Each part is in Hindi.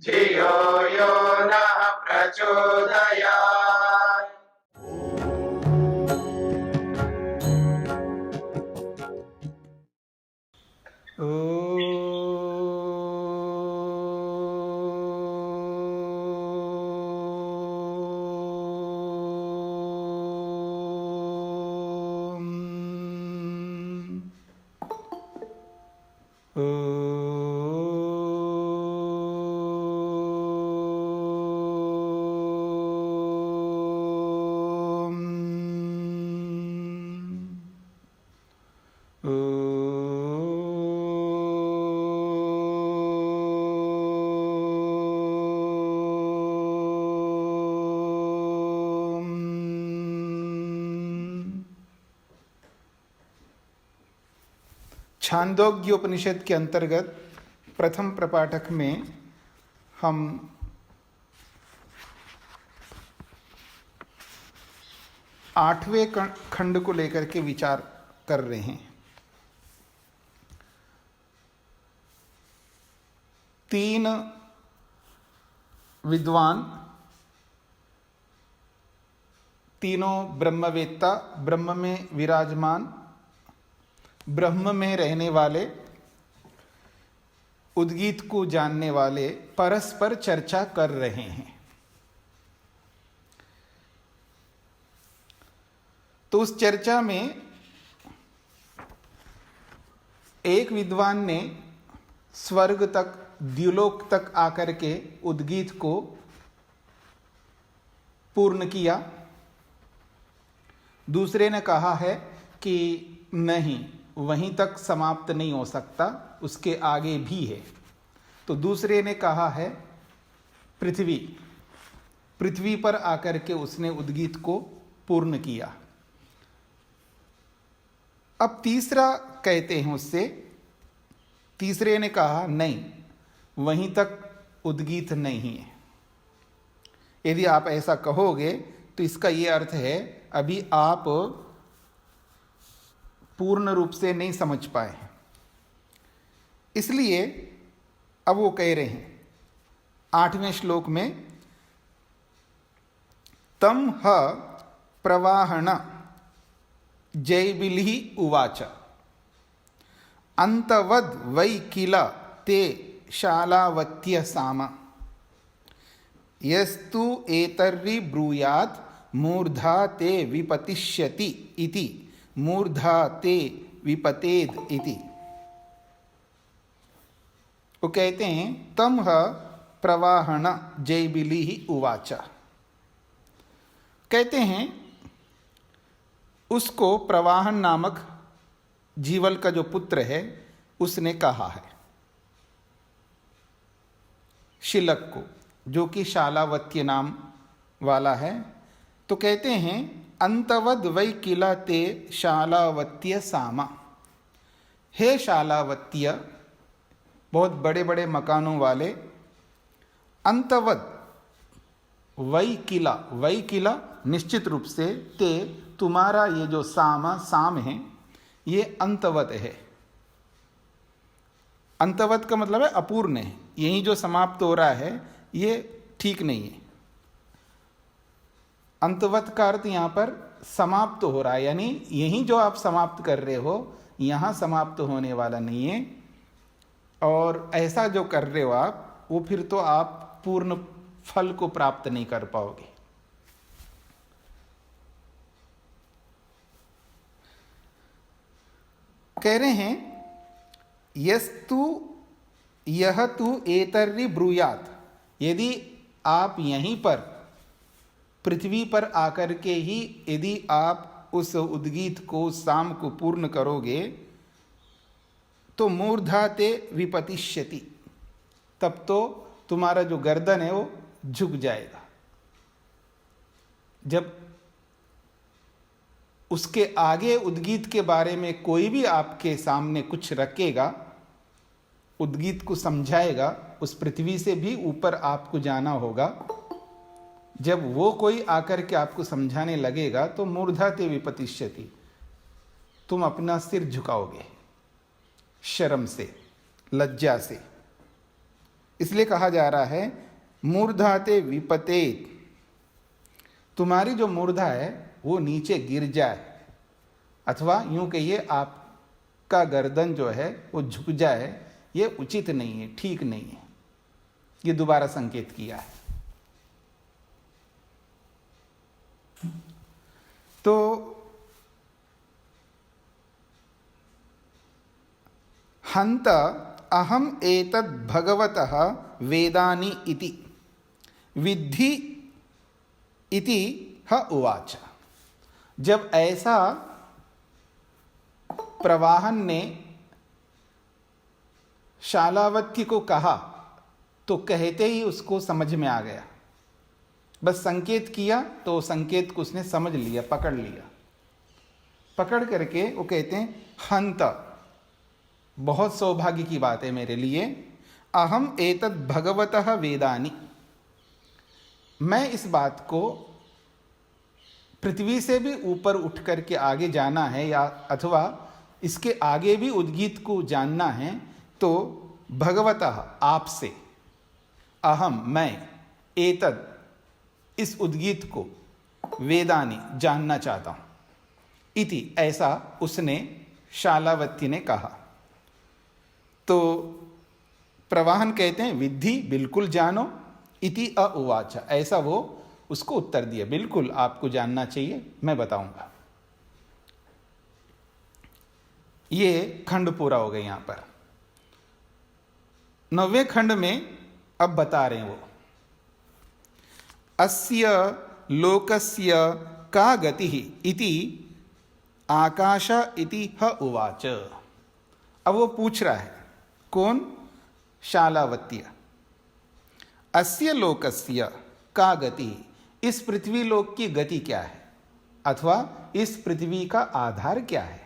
धियो यो नः प्रचोदयात्। छांदोग्योपनिषद के अंतर्गत प्रथम प्रपाठक में हम आठवें खंड को लेकर के विचार कर रहे हैं। तीन विद्वान, तीनों ब्रह्मवेत्ता, ब्रह्म में विराजमान, ब्रह्म में रहने वाले, उद्गीत को जानने वाले परस्पर चर्चा कर रहे हैं। तो उस चर्चा में एक विद्वान ने स्वर्ग तक, द्युलोक तक आकर के उद्गीत को पूर्ण किया। दूसरे ने कहा है कि नहीं, वहीं तक समाप्त नहीं हो सकता, उसके आगे भी है। तो दूसरे ने कहा है पृथ्वी पर आकर के उसने उद्गीत को पूर्ण किया। अब तीसरा कहते हैं उससे, तीसरे ने कहा नहीं, वहीं तक उद्गीत नहीं है। यदि आप ऐसा कहोगे तो इसका ये अर्थ है अभी आप पूर्ण रूप से नहीं समझ पाए। इसलिए अब वो कह रहे हैं 8वें श्लोक में, तम ह प्रवाहण जैबिली उवाच अंतवद वै किल ते शालावत्य साम यस्तु एतर्रि ब्रूयात् मूर्धा ते विपतिष्यति इति मूर्धा ते विपतेद इति। वो कहते हैं तम ह प्रवाहण जैबिली उवाच, कहते हैं उसको प्रवाहन नामक जीवल का जो पुत्र है उसने कहा है शिलक को, जो कि शालावत्य नाम वाला है। तो कहते हैं अंतवद वै किला ते शालावत्य सामा, हे शालावत्य, बहुत बड़े बड़े मकानों वाले, अंतवद वै किला निश्चित रूप से, ते तुम्हारा ये जो साम है ये अंतवत है। अंतवत का मतलब है अपूर्ण है, यही जो समाप्त हो रहा है ये ठीक नहीं है। अंतवत का अर्थ यहाँ पर समाप्त हो रहा है, यानी यही जो आप समाप्त कर रहे हो यहाँ समाप्त होने वाला नहीं है। और ऐसा जो कर रहे हो आप, वो फिर तो आप पूर्ण फल को प्राप्त नहीं कर पाओगे। कह रहे हैं यस्तु यह तु एतर्रि ब्रूयात, यदि आप यहीं पर पृथ्वी पर आकर के ही यदि आप उस उद्गीत को, साम को पूर्ण करोगे तो मूर्धा ते विपतिष्यति, तब तो तुम्हारा जो गर्दन है वो झुक जाएगा। जब उसके आगे उद्गीत के बारे में कोई भी आपके सामने कुछ रखेगा, उद्गीत को समझाएगा, उस पृथ्वी से भी ऊपर आपको जाना होगा। जब वो कोई आकर के आपको समझाने लगेगा तो मूर्धा ते विपतिष्यति, तुम अपना सिर झुकाओगे शर्म से, लज्जा से। इसलिए कहा जा रहा है मूर्धाते विपतेत, तुम्हारी जो मूर्धा है वो नीचे गिर जाए, अथवा यूं कहिए आपका गर्दन जो है वो झुक जाए, ये उचित नहीं है, ठीक नहीं है। ये दोबारा संकेत किया है। तो हंत अहम एतद् भगवतः वेदानि इति विद्धि इति ह उवाच। जब ऐसा प्रवाहन ने शालावत्य को कहा तो कहते ही उसको समझ में आ गया। बस संकेत किया तो संकेत को उसने समझ लिया, पकड़ लिया। पकड़ करके वो कहते हैं हंत, बहुत सौभाग्य की बात है मेरे लिए, अहम एतद् भगवतः वेदानि, मैं इस बात को पृथ्वी से भी ऊपर उठ करके आगे जाना है या अथवा इसके आगे भी उद्गीत को जानना है, तो भगवतः आपसे, अहम मैं, एतद् इस उद्गीत को, वेदानि जानना चाहता हूं, इति ऐसा उसने शालावती ने कहा। तो प्रवाहन कहते हैं विद्धि बिल्कुल जानो, इति उवाच, ऐसा वो उसको उत्तर दिया, बिल्कुल आपको जानना चाहिए, मैं बताऊंगा। ये खंड पूरा हो गया। यहां पर 9वें खंड में अब बता रहे हैं वो, अस्य लोकस्य का गतिः इति आकाश इति ह उवाच। अब वो पूछ रहा है, कौन? शालावत्य। अस्य लोकस्य का गति, इस पृथ्वी लोक की गति क्या है, अथवा इस पृथ्वी का आधार क्या है?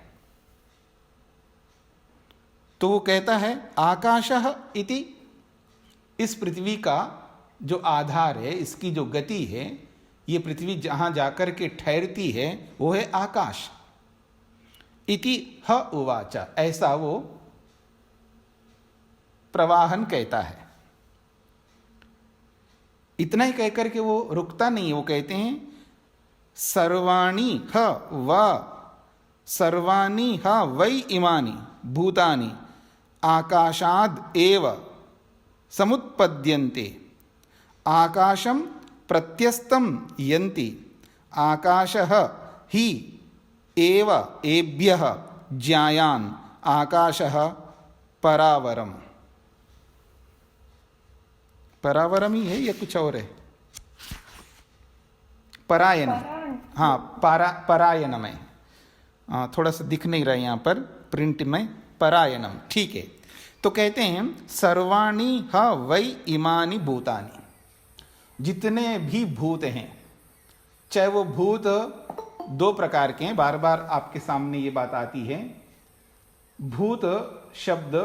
तो वो कहता है आकाशः इति, इस पृथ्वी का जो आधार है, इसकी जो गति है, ये पृथ्वी जहां जाकर के ठहरती है वो है आकाश। इति ह उवाच, ऐसा वो प्रवाहन कहता है। इतना ही कहकर के वो रुकता नहीं है, वो कहते हैं सर्वाणि ह वै इमानि भूतानि आकाशाद् एव समुत्पद्यन्ते, आकाशं प्रत्यस्तं यन्ति, आकाशः हि एव एभ्यः ज्यायान्, आकाशः परावरम। परावरम ही है या कुछ और है? परायण, हाँ परायणम है। थोड़ा सा दिख नहीं रहा है यहाँ पर प्रिंट में, परायणम, ठीक है। तो कहते हैं सर्वाणि ह वै इमानि भूतानि, जितने भी भूत हैं, चाहे वो भूत दो प्रकार के हैं, बार बार आपके सामने ये बात आती है। भूत शब्द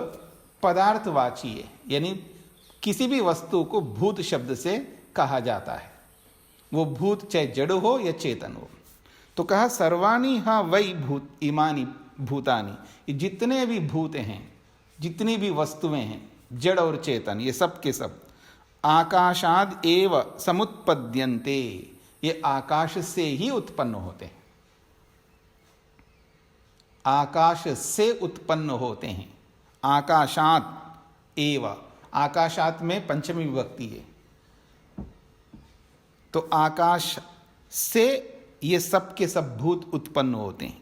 पदार्थवाची है, यानी किसी भी वस्तु को भूत शब्द से कहा जाता है, वो भूत चाहे जड़ हो या चेतन हो। तो कहा सर्वाणि ह वै इमानि भूतानि, ये जितने भी भूत हैं, जितनी भी वस्तुएं हैं, जड़ और चेतन, ये सब के सब आकाशाद एव समुत्पद्यन्ते, ये आकाश से ही उत्पन्न होते हैं, आकाश से उत्पन्न होते हैं। आकाशात एव, आकाशात में पंचमी विभक्ति है, तो आकाश से ये सब के सब भूत उत्पन्न होते हैं।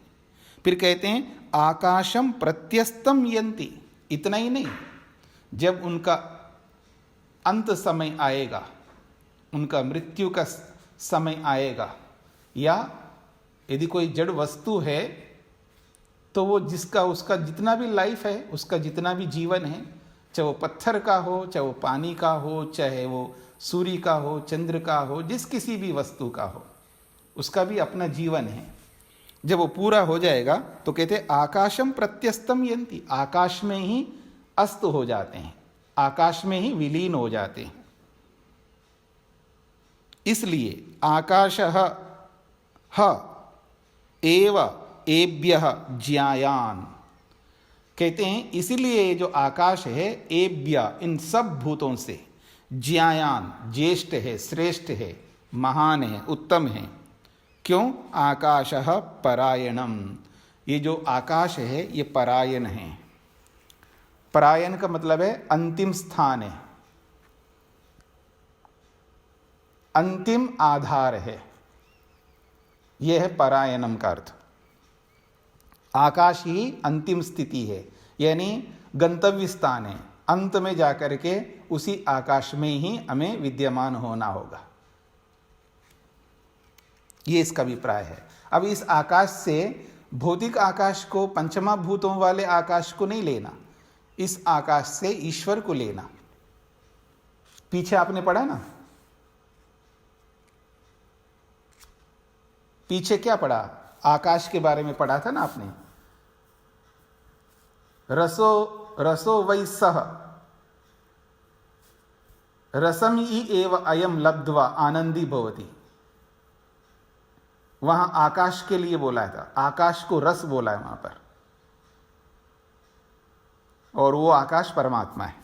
फिर कहते हैं आकाशम प्रत्यस्तम यन्ति, इतना ही नहीं, जब उनका अंत समय आएगा, उनका मृत्यु का समय आएगा, या यदि कोई जड़ वस्तु है तो वो जिसका उसका जितना भी लाइफ है, उसका जितना भी जीवन है, चाहे वो पत्थर का हो, चाहे वो पानी का हो, चाहे वो सूर्य का हो, चंद्र का हो, जिस किसी भी वस्तु का हो, उसका भी अपना जीवन है। जब वो पूरा हो जाएगा तो कहते आकाशम प्रत्यस्तम यन्ति, आकाश में ही अस्त हो जाते हैं, आकाश में ही विलीन हो जाते हैं। इसलिए आकाशः ह एव एभ्यः ज्यायान, कहते हैं इसीलिए ये जो आकाश है एभ्य इन सब भूतों से ज्यायान ज्येष्ठ है, श्रेष्ठ है, महान है, उत्तम है। क्यों? आकाशः परायणम, ये जो आकाश है ये परायण है। परायण का मतलब है अंतिम स्थान है, अंतिम आधार है, यह है परायणम का अर्थ। आकाश ही अंतिम स्थिति है, यानी गंतव्य स्थान है। अंत में जाकर के उसी आकाश में ही हमें विद्यमान होना होगा, ये इसका अभिप्राय है। अब इस आकाश से भौतिक आकाश को, पंचमा भूतों वाले आकाश को नहीं लेना, इस आकाश से ईश्वर को लेना। पीछे आपने पढ़ा ना, पीछे क्या पढ़ा? आकाश के बारे में पढ़ा था ना आपने। रसो वै सह रसम ही एव अयम लब्ध्वा आनंदी भवति। वहां आकाश के लिए बोला था, आकाश को रस बोला है वहां पर, और वो आकाश परमात्मा है।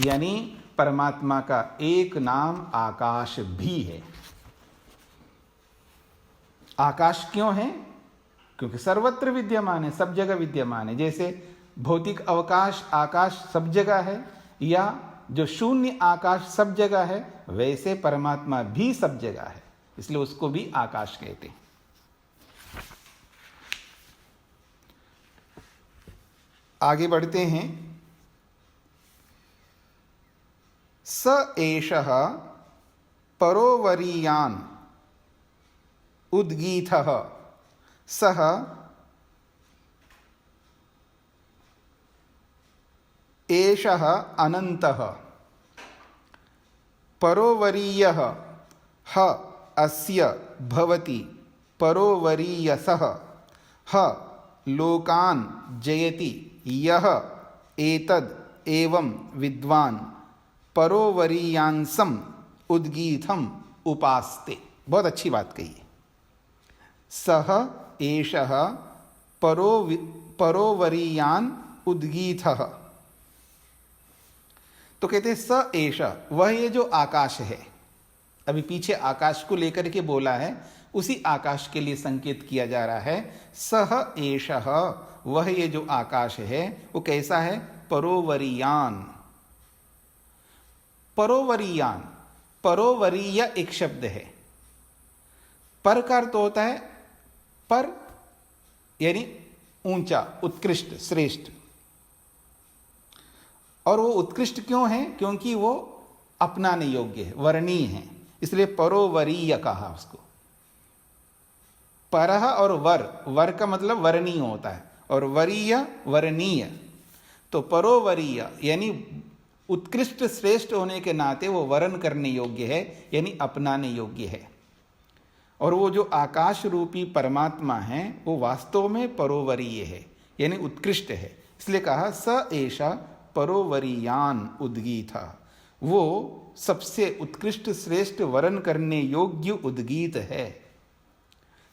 यानी परमात्मा का एक नाम आकाश भी है। आकाश क्यों है? क्योंकि सर्वत्र विद्यमान है, सब जगह विद्यमान है। जैसे भौतिक अवकाश आकाश सब जगह है, या जो शून्य आकाश सब जगह है, वैसे परमात्मा भी सब जगह है, इसलिए उसको भी आकाश कहते हैं। आगे बढ़ते हैं। स एषः परोवरीयान् उद्गीतः सः एषः अनन्तः परोवरीयः ह अस्य भवति परोवरीयसः ह लोकान् जयति यः एतद् एवं विद्वान् परोवरीयांसम उद्गीतम उपास्ते। बहुत अच्छी बात कही है। सह एषः परोवरीयान उद्गीतः, तो कहते हैं स एष, वह ये जो आकाश है, अभी पीछे आकाश को लेकर के बोला है, उसी आकाश के लिए संकेत किया जा रहा है। सह एषः, वह ये जो आकाश है वो कैसा है? परोवरीयान। परोवरीयान, परोवरीय एक शब्द है। पर का अर्थ होता है पर, यानी ऊंचा, उत्कृष्ट, श्रेष्ठ। और वो उत्कृष्ट क्यों है? क्योंकि वो अपनाने योग्य है, वर्णीय है, इसलिए परोवरीय कहा उसको। परह और वर, वर का मतलब वर्णीय होता है, और वरीय वर्णीय। तो परोवरीय यानी उत्कृष्ट श्रेष्ठ होने के नाते वो वर्ण करने योग्य है, यानी अपनाने योग्य है। और वो जो आकाश रूपी परमात्मा है वो वास्तव में परोवरीय है, यानी उत्कृष्ट है। इसलिए कहा स एषा परोवरीयान उद्गीत, वो सबसे उत्कृष्ट श्रेष्ठ वर्ण करने योग्य उद्गीत है।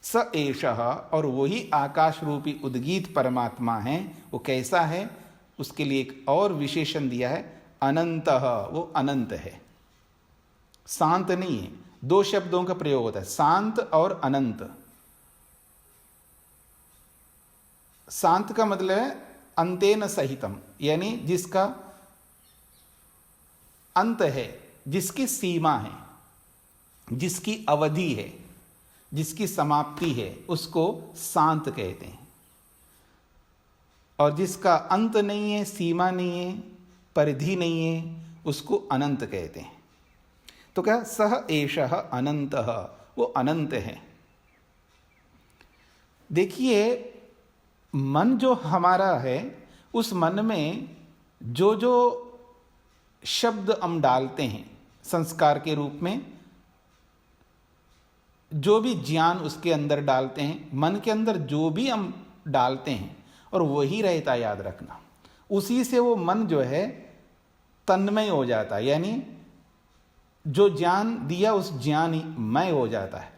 स एषः, और वही आकाश रूपी उद्गीत परमात्मा है। वो कैसा है? उसके लिए एक और विशेषण दिया है, अनंतः, वो अनंत है, शांत नहीं है। दो शब्दों का प्रयोग होता है, शांत और अनंत। शांत का मतलब है अंतेन सहितम, यानी जिसका अंत है, जिसकी सीमा है, जिसकी अवधि है, जिसकी समाप्ति है, उसको शांत कहते हैं। और जिसका अंत नहीं है, सीमा नहीं है, परिधि नहीं है, उसको अनंत कहते हैं। तो क्या? सह एषः अनंतः, वो अनंत है। देखिए, मन जो हमारा है, उस मन में जो जो शब्द हम डालते हैं संस्कार के रूप में, जो भी ज्ञान उसके अंदर डालते हैं, मन के अंदर जो भी हम डालते हैं, और वही रहता, याद रखना। उसी से वो मन जो है तन्मय हो जाता है, यानी जो ज्ञान दिया उस ज्ञान मय हो जाता है,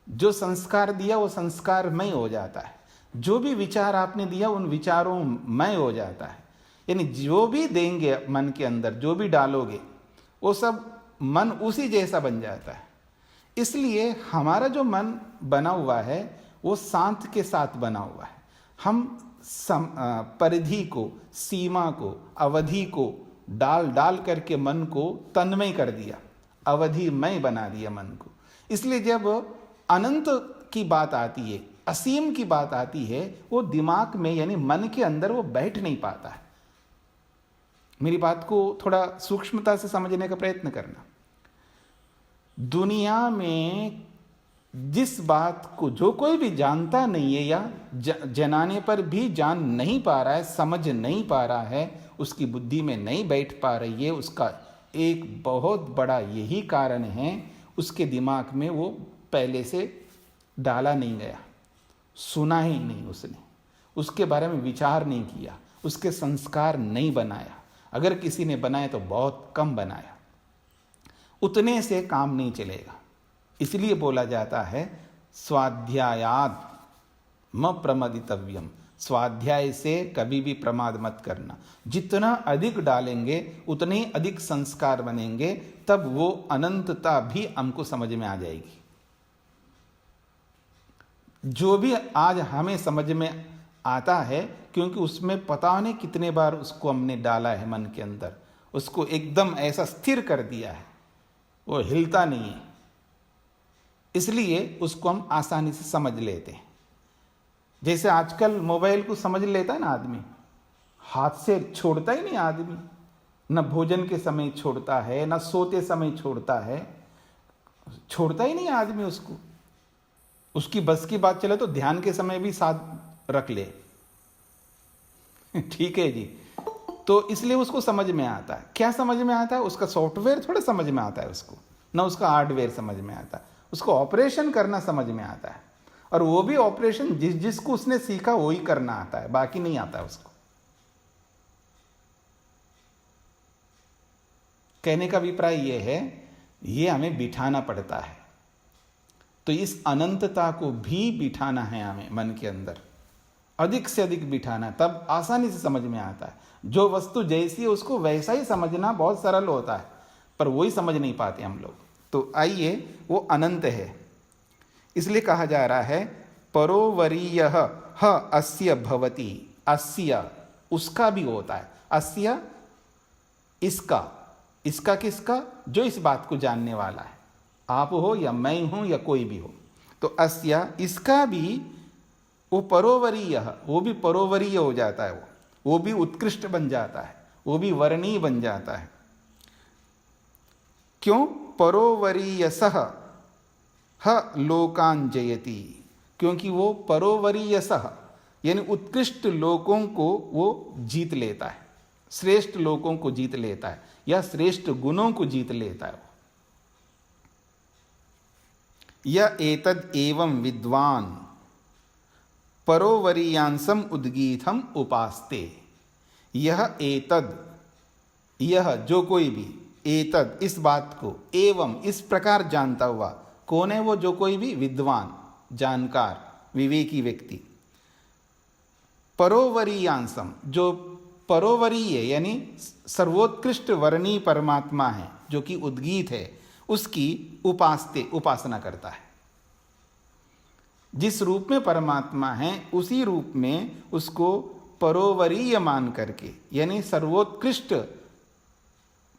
जो संस्कार दिया वो संस्कारमय हो जाता है। जो भी विचार आपने दिया उन विचारों मय हो जाता है। यानी जो भी देंगे मन के अंदर, जो भी डालोगे, वो सब मन उसी जैसा बन जाता है। इसलिए हमारा जो मन बना हुआ है वो शांत के साथ बना हुआ है। हम परिधि को, सीमा को, अवधि को डाल डाल करके मन को तन्मय कर दिया, अवधिमय बना दिया मन को। इसलिए जब अनंत की बात आती है, असीम की बात आती है, वो दिमाग में यानी मन के अंदर वो बैठ नहीं पाता है। मेरी बात को थोड़ा सूक्ष्मता से समझने का प्रयत्न करना। दुनिया में जिस बात को जो कोई भी जानता नहीं है या जनाने पर भी जान नहीं पा रहा है, समझ नहीं पा रहा है, उसकी बुद्धि में नहीं बैठ पा रही है, उसका एक बहुत बड़ा यही कारण है, उसके दिमाग में वो पहले से डाला नहीं गया, सुना ही नहीं उसने, उसके बारे में विचार नहीं किया, उसके संस्कार नहीं बनाया। अगर किसी ने बनाया तो बहुत कम बनाया, उतने से काम नहीं चलेगा। इसलिए बोला जाता है स्वाध्यायात् म प्रमदितव्यम, स्वाध्याय से कभी भी प्रमाद मत करना। जितना अधिक डालेंगे उतने ही अधिक संस्कार बनेंगे, तब वो अनंतता भी हमको समझ में आ जाएगी। जो भी आज हमें समझ में आता है, क्योंकि उसमें पता नहीं कितने बार उसको हमने डाला है मन के अंदर, उसको एकदम ऐसा स्थिर कर दिया है, वो हिलता नहीं है, इसलिए उसको हम आसानी से समझ लेते हैं। जैसे आजकल मोबाइल को समझ लेता है ना आदमी, हाथ से छोड़ता ही नहीं आदमी, न भोजन के समय छोड़ता है, न सोते समय छोड़ता है, छोड़ता ही नहीं आदमी उसको। उसकी बस की बात चले तो ध्यान के समय भी साथ रख ले ठीक है जी। तो इसलिए उसको समझ में आता है। क्या समझ में आता है? उसका सॉफ्टवेयर थोड़ा समझ में आता है उसको, ना उसका हार्डवेयर समझ में आता है। उसको ऑपरेशन करना समझ में आता है, और वो भी ऑपरेशन जिसको उसने सीखा वही करना आता है, बाकी नहीं आता है उसको। कहने का अभिप्राय ये है, ये हमें बिठाना पड़ता है। तो इस अनंतता को भी बिठाना है हमें मन के अंदर, अधिक से अधिक बिठाना, तब आसानी से समझ में आता है। जो वस्तु जैसी है उसको वैसा ही समझना बहुत सरल होता है, पर वही समझ नहीं पाते हम लोग। तो आइए, वो अनंत है, इसलिए कहा जा रहा है परोवरीयः ह अस्य भवति। अस्य उसका भी होता है, अस्य इसका, इसका किसका? जो इस बात को जानने वाला है, आप हो या मैं हूं या कोई भी हो। तो अस्य इसका भी, वो परोवरीय, वो भी परोवरीय हो जाता है, वो भी उत्कृष्ट बन जाता है, वो भी वर्णीय बन जाता है। क्यों? परोवरीयसः ह लोकान जयति, क्योंकि वो परोवरीयसः यानी उत्कृष्ट लोकों को वो जीत लेता है, श्रेष्ठ लोकों को जीत लेता है, या श्रेष्ठ गुणों को जीत लेता है। यह एतद एवं विद्वान परोवरीयांसम उद्गीतम उपास्ते। यह एतद, यह जो कोई भी, एतद इस बात को, एवं इस प्रकार जानता हुआ, कौन है वो? जो कोई भी विद्वान, जानकार, विवेकी व्यक्ति। परोवरीयांसम, जो परोवरीय यानी सर्वोत्कृष्ट वर्णीय परमात्मा है, जो कि उद्गीत है, उसकी उपास्ते उपासना करता है। जिस रूप में परमात्मा है उसी रूप में उसको परोवरीय मान करके, यानी सर्वोत्कृष्ट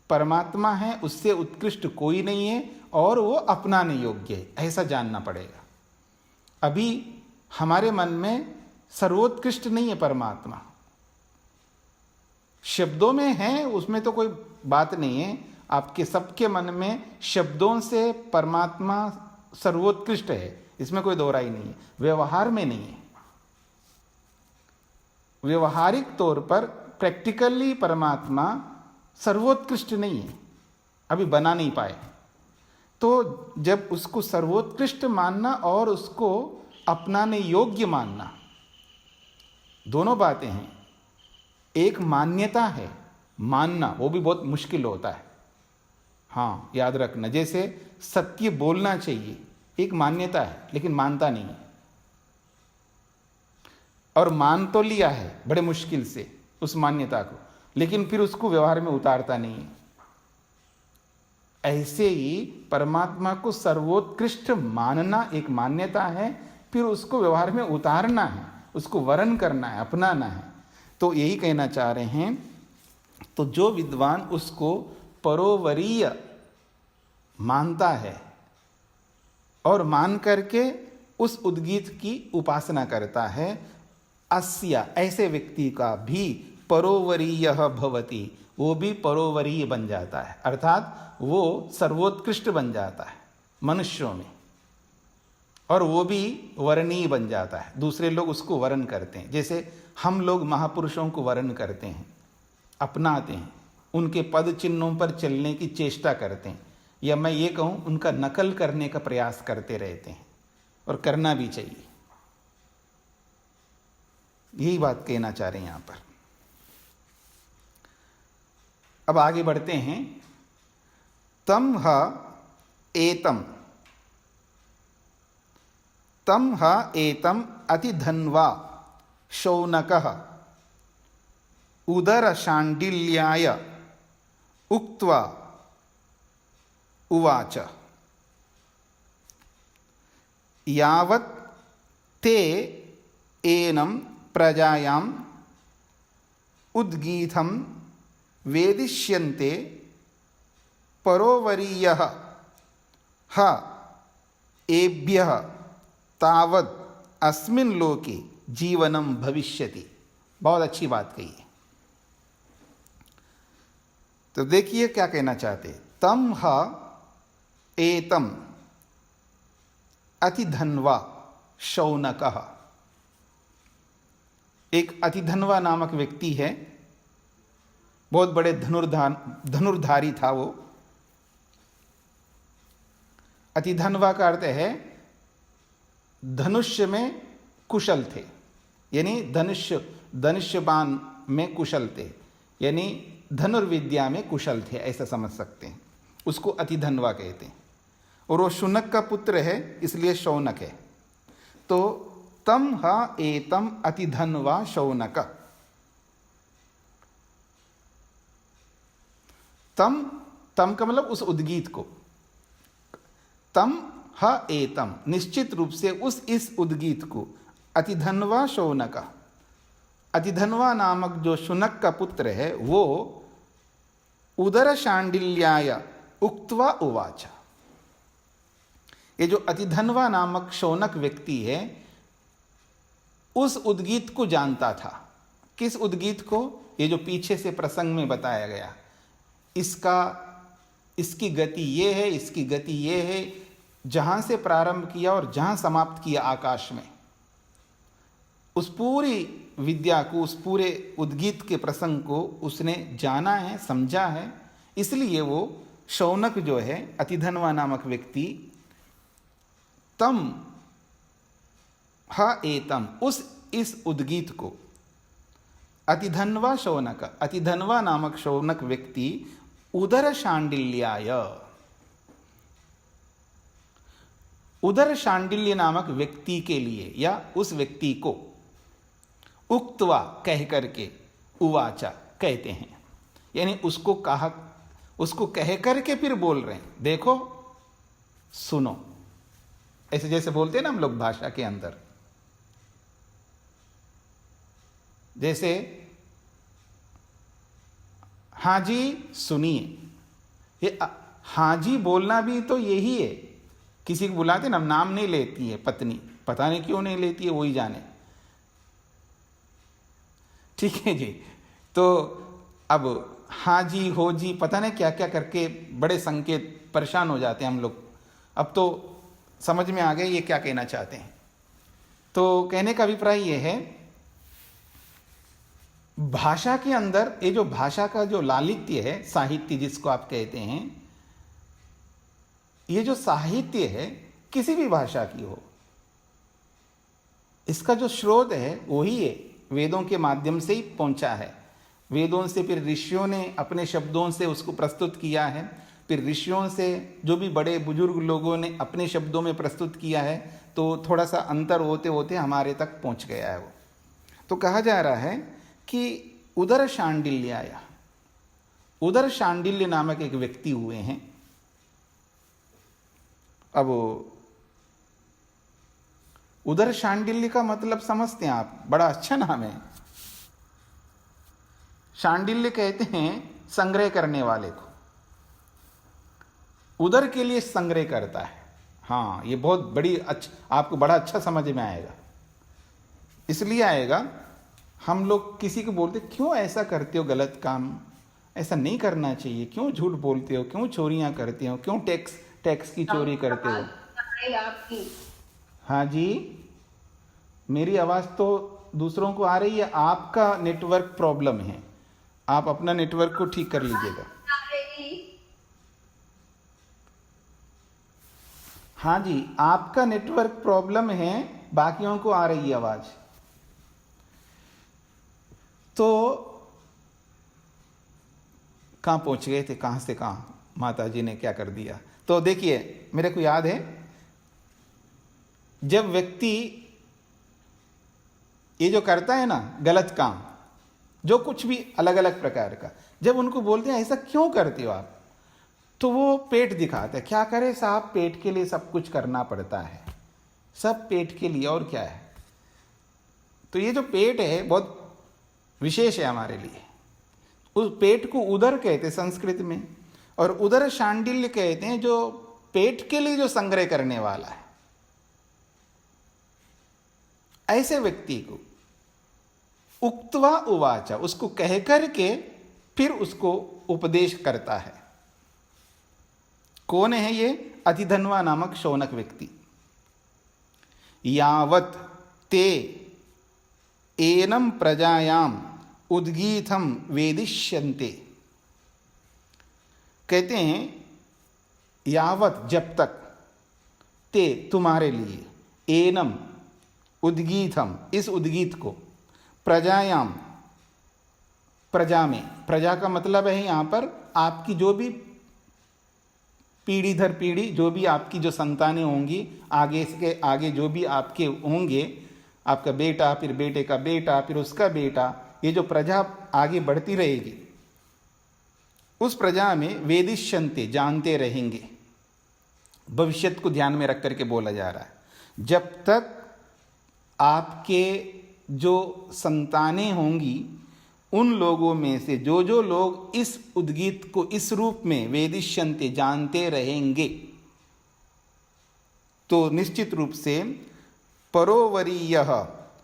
परमात्मा है, उससे उत्कृष्ट कोई नहीं है और वो अपनाने योग्य है, ऐसा जानना पड़ेगा। अभी हमारे मन में सर्वोत्कृष्ट नहीं है परमात्मा, शब्दों में है, उसमें तो कोई बात नहीं है। आपके सबके मन में शब्दों से परमात्मा सर्वोत्कृष्ट है, इसमें कोई दोहराई नहीं है। व्यवहार में नहीं है, व्यवहारिक तौर पर प्रैक्टिकली परमात्मा सर्वोत्कृष्ट नहीं है, अभी बना नहीं पाए। तो जब उसको सर्वोत्कृष्ट मानना और उसको अपनाने योग्य मानना, दोनों बातें हैं। एक मान्यता है, मानना वो भी बहुत मुश्किल होता है। हाँ, याद रखना, जैसे सत्य बोलना चाहिए, एक मान्यता है लेकिन मानता नहीं है। और मान तो लिया है बड़े मुश्किल से उस मान्यता को, लेकिन फिर उसको व्यवहार में उतारता नहीं है। ऐसे ही परमात्मा को सर्वोत्कृष्ट मानना एक मान्यता है, फिर उसको व्यवहार में उतारना है, उसको वर्ण करना है, अपनाना है। तो यही कहना चाह रहे हैं। तो जो विद्वान उसको परोवरीय मानता है और मान करके उस उद्गीत की उपासना करता है, अस्या ऐसे व्यक्ति का भी परोवरीय भवति, वो भी परोवरीय बन जाता है, अर्थात वो सर्वोत्कृष्ट बन जाता है मनुष्यों में, और वो भी वर्णीय बन जाता है। दूसरे लोग उसको वर्ण करते हैं, जैसे हम लोग महापुरुषों को वर्ण करते हैं, अपनाते हैं, उनके पद चिन्हों पर चलने की चेष्टा करते हैं, या मैं ये कहूँ उनका नकल करने का प्रयास करते रहते हैं, और करना भी चाहिए। यही बात कहना चाह रहे हैं यहाँ पर। अब आगे बढ़ते हैं। तम ह एतम, तम ह एतम अतिधन्वा शौनकः उदर शाण्डिल्याय उक्त्वा उवाच यावत् ते एनं प्रजायाम् उद्गीतं वेदिष्यन्ते परोवरीयः ह एभ्यः तावत् अस्मिन् लोके जीवनं भविष्यति। बहुत अच्छी बात कही है। तो देखिए क्या कहना चाहते। तम ह एतम अतिधन्वा शौनकः, एक अतिधन्वा नामक व्यक्ति है, बहुत बड़े धनुर्धारी था वो। अतिधन्वा का अर्थ है धनुष्य में कुशल थे, यानी धनुष्यबाण में कुशल थे, यानी धनुर्विद्या में कुशल थे, ऐसा समझ सकते हैं। उसको अतिधन्वा कहते हैं। और वो शुनक का पुत्र है, इसलिए शौनक है। तो तम ह एतम अतिधन्वा शौनक, तम तम का मतलब उस उद्गीत को, तम ह एतम निश्चित रूप से इस उद्गीत को, अतिधन्वा शौनक, अतिधन्वा नामक जो शुनक का पुत्र है वो उदर शाण्डिल्याय उक्त्वा उवाच। ये जो अतिधन्वा नामक शौनक व्यक्ति है उस उद्गीत को जानता था। किस उद्गीत को? ये जो पीछे से प्रसंग में बताया गया, इसकी गति ये है, इसकी गति ये है, जहां से प्रारंभ किया और जहां समाप्त किया आकाश में, उस पूरी विद्या को, उस पूरे उद्गीत के प्रसंग को उसने जाना है, समझा है। इसलिए वो शौनक जो है, अतिधन्वा नामक व्यक्ति, तम ह एतम इस उद्गीत को, अतिधन्वा शौनक, अतिधन्वा नामक शौनक व्यक्ति उदर शाण्डिल्याय, उदर शाण्डिल्य नामक व्यक्ति के लिए या उस व्यक्ति को, उक्त्वा कह करके, उवाचा कहते हैं, यानी उसको कहा, उसको कह करके फिर बोल रहे हैं, देखो सुनो, ऐसे जैसे बोलते हैं ना हम लोग भाषा के अंदर। जैसे हाँ जी सुनिए, ये हाँ जी बोलना भी तो यही है। किसी को बुलाते ना, नाम नहीं लेती है पत्नी, पता नहीं क्यों नहीं लेती है, वही जाने। ठीक है जी। तो अब हाँ जी, हो जी, पता नहीं क्या क्या करके बड़े संकेत, परेशान हो जाते हैं हम लोग। अब तो समझ में आ गए ये क्या कहना चाहते हैं। तो कहने का अभिप्राय ये है, भाषा के अंदर ये जो भाषा का जो लालित्य है, साहित्य जिसको आप कहते हैं, ये जो साहित्य है किसी भी भाषा की हो, इसका जो स्रोत है वही है, वेदों के माध्यम से ही पहुंचा है। वेदों से फिर ऋषियों ने अपने शब्दों से उसको प्रस्तुत किया है, फिर ऋषियों से जो भी बड़े बुजुर्ग लोगों ने अपने शब्दों में प्रस्तुत किया है, तो थोड़ा सा अंतर होते होते हमारे तक पहुंच गया है वो। तो कहा जा रहा है कि उदर शांडिल्याय, उदर शांडिल्य नामक एक व्यक्ति हुए हैं। अब उदर शांडिल्य का मतलब समझते हैं आप, बड़ा अच्छा नाम है। शांडिल्य कहते हैं संग्रह करने वाले को, उदर के लिए संग्रह करता है। हाँ, ये बहुत बड़ी आपको बड़ा अच्छा समझ में आएगा। इसलिए आएगा, हम लोग किसी को बोलते क्यों ऐसा करते हो गलत काम, ऐसा नहीं करना चाहिए, क्यों झूठ बोलते हो, क्यों चोरियां करते हो, क्यों टैक्स की चोरी करते हो। हाँ जी, मेरी आवाज तो दूसरों को आ रही है, आपका नेटवर्क प्रॉब्लम है, आप अपना नेटवर्क को ठीक कर लीजिएगा। हाँ जी, आपका नेटवर्क प्रॉब्लम है, बाकियों को आ रही है आवाज। तो कहाँ पहुंच गए थे, कहाँ से कहाँ, माता जी ने क्या कर दिया। तो देखिए, मेरे को याद है, जब व्यक्ति ये जो करता है ना गलत काम, जो कुछ भी अलग अलग प्रकार का, जब उनको बोलते हैं ऐसा क्यों करते हो आप, तो वो पेट दिखाते हैं। क्या करे साहब, पेट के लिए सब कुछ करना पड़ता है, सब पेट के लिए, और क्या है। तो ये जो पेट है बहुत विशेष है हमारे लिए। उस पेट को उदर कहते हैं संस्कृत में, और उदर शांडिल्य कहते हैं जो पेट के लिए जो संग्रह करने वाला है। ऐसे व्यक्ति को उक्त्वा उवाचा, उसको कह करके फिर उसको उपदेश करता है। कौन है ये? अधिधन्वा नामक शौनक व्यक्ति। यावत ते एनम प्रजायाम उद्गीतम वेदिष्यन्ते, कहते हैं यावत, जब तक, ते तुम्हारे लिए, एनम उद्गीतम, इस उद्गीत को, प्रजायाम, प्रजा में, प्रजा का मतलब है यहां पर आपकी जो भी पीढ़ी दर पीढ़ी, जो भी आपकी जो संतानें होंगी, आगे से आगे जो भी आपके होंगे, आपका बेटा, फिर बेटे का बेटा, फिर उसका बेटा, ये जो प्रजा आगे बढ़ती रहेगी, उस प्रजा में वेदिष्यन्ते, जानते रहेंगे। भविष्यत को ध्यान में रख करके बोला जा रहा है। जब तक आपके जो संतानें होंगी, उन लोगों में से जो लोग इस उद्गीत को इस रूप में वेदिष्यन्ते, जानते रहेंगे, तो निश्चित रूप से परोवरीयः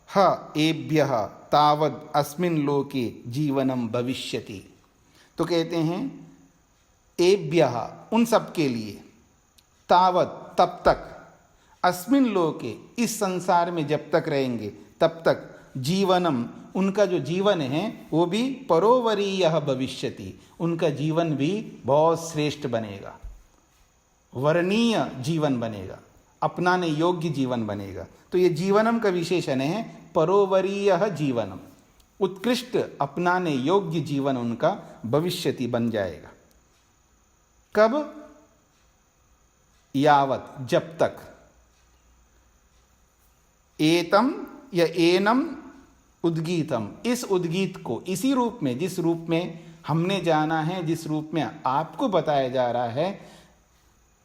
ह एभ्यः तावद् अस्मिन् लोके जीवनम भविष्यति। तो कहते हैं एभ्यः, उन सब के लिए, तावत्, तब तक, अस्मिन् लोके, इस संसार में जब तक रहेंगे तब तक, जीवनम, उनका जो जीवन है वो भी परोवरीयः भविष्यति, उनका जीवन भी बहुत श्रेष्ठ बनेगा, वर्णीय जीवन बनेगा, अपनाने योग्य जीवन बनेगा। तो ये जीवनम का विशेषण है, परोवरीयः जीवनम, उत्कृष्ट अपनाने योग्य जीवन उनका भविष्यति बन जाएगा। कब? यावत, जब तक, एतम या एनम उद्गीतम, इस उद्गीत को, इसी रूप में, जिस रूप में हमने जाना है, जिस रूप में आपको बताया जा रहा है,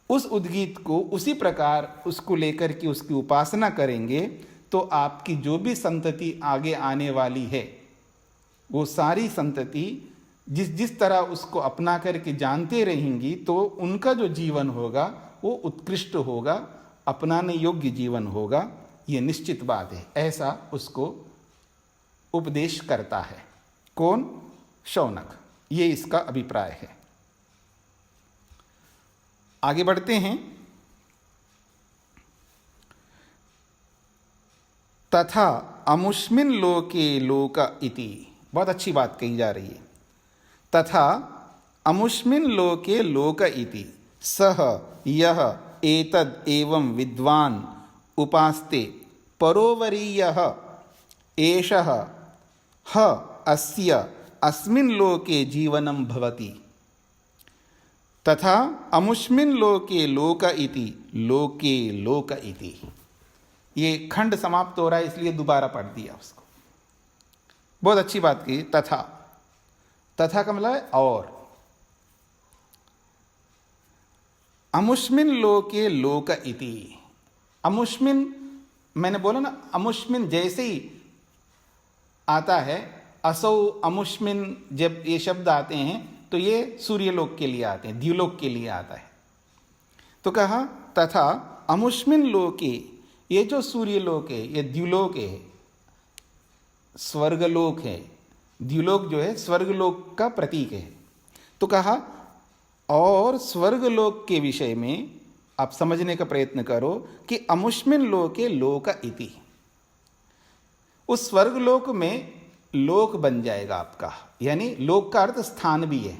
उस उद्गीत को उसी प्रकार उसको लेकर के उसकी उपासना करेंगे, तो आपकी जो भी संतति आगे आने वाली है, वो सारी संतति जिस तरह उसको अपना करके जानते रहेंगी, तो उनका जो जीवन होगा वो उत्कृष्ट होगा, अपनाने योग्य जीवन होगा। ये निश्चित बात है। ऐसा उसको उपदेश करता है। कौन? शौनक। ये इसका अभिप्राय है। आगे बढ़ते हैं। तथा अमुष्मिन लोके लोक इति, बहुत अच्छी बात कही जा रही है। तथा अमुष्मिन लोके लोक इति सह यह एतद एवं विद्वान उपास्ते परोवरीयः एषः ह अस्य अस्मिन् लोके जीवनं भवति। तथा अमुष्मिन् लोके लोक इति लोके लोक इति। ये खंड समाप्त हो रहा है, इसलिए दोबारा पढ़ दिया उसको। बहुत अच्छी बात की। तथा, तथा का मतलब है और। अमुष्मिन लोके लोक इति। अमुष्मिन, मैंने बोला ना, अमुष्मिन जैसे ही आता है, असौ अमुष्मिन, जब ये शब्द आते हैं तो ये सूर्यलोक के लिए आते हैं, द्युलोक के लिए आता है। तो कहा तथा अमुष्मिन लोके, ये जो सूर्यलोक है ये द्युलोक है, स्वर्गलोक है। द्युलोक जो है स्वर्गलोक का प्रतीक है। तो कहा और स्वर्गलोक के विषय में आप समझने का प्रयत्न करो कि अमुष्मिन लोके लोक इति, उस स्वर्गलोक में लोक बन जाएगा आपका, यानी लोक का अर्थ स्थान भी है।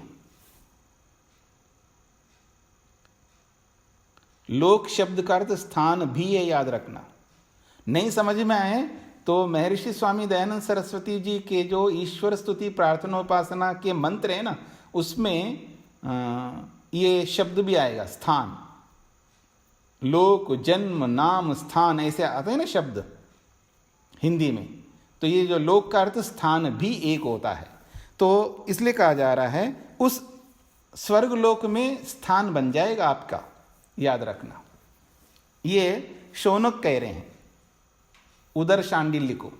लोक शब्द का अर्थ स्थान भी है, याद रखना। नहीं समझ में आए तो महर्षि स्वामी दयानंद सरस्वती जी के जो ईश्वर स्तुति प्रार्थनोपासना के मंत्र है ना, उसमें ये शब्द भी आएगा, स्थान। लोक, जन्म, नाम, स्थान, ऐसे आते हैं ना शब्द हिंदी में। तो ये जो लोक का अर्थ स्थान भी एक होता है। तो इसलिए कहा जा रहा है उस स्वर्ग लोक में स्थान बन जाएगा आपका, याद रखना। ये शौनक कह रहे हैं उदर शांडिल्य को।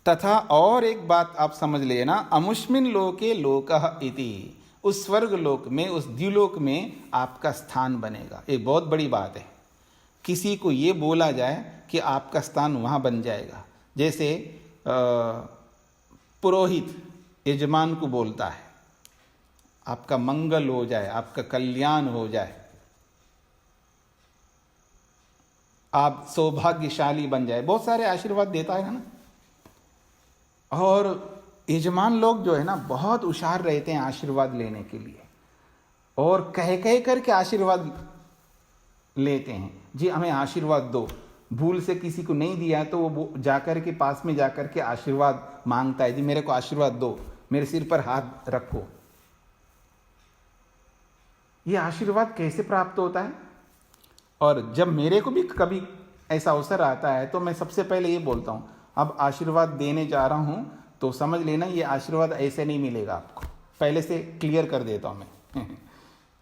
तथा और एक बात आप समझ लेना, अमुष्मिन लोके लोकः इति, उस स्वर्ग लोक में, उस द्युलोक में आपका स्थान बनेगा। एक बहुत बड़ी बात है। किसी को ये बोला जाए कि आपका स्थान वहाँ बन जाएगा, जैसे पुरोहित यजमान को बोलता है आपका मंगल हो जाए, आपका कल्याण हो जाए, आप सौभाग्यशाली बन जाए, बहुत सारे आशीर्वाद देता है ना। और यजमान लोग जो है ना बहुत होशियार रहते हैं आशीर्वाद लेने के लिए, और कह कह करके आशीर्वाद लेते हैं, जी हमें आशीर्वाद दो। भूल से किसी को नहीं दिया तो वो जाकर के पास में जाकर के आशीर्वाद मांगता है, जी मेरे को आशीर्वाद दो, मेरे सिर पर हाथ रखो। ये आशीर्वाद कैसे प्राप्त होता है? और जब मेरे को भी कभी ऐसा अवसर आता है तो मैं सबसे पहले ये बोलता हूँ, अब आशीर्वाद देने जा रहा हूँ तो समझ लेना ये आशीर्वाद ऐसे नहीं मिलेगा आपको, पहले से क्लियर कर देता हूँ मैं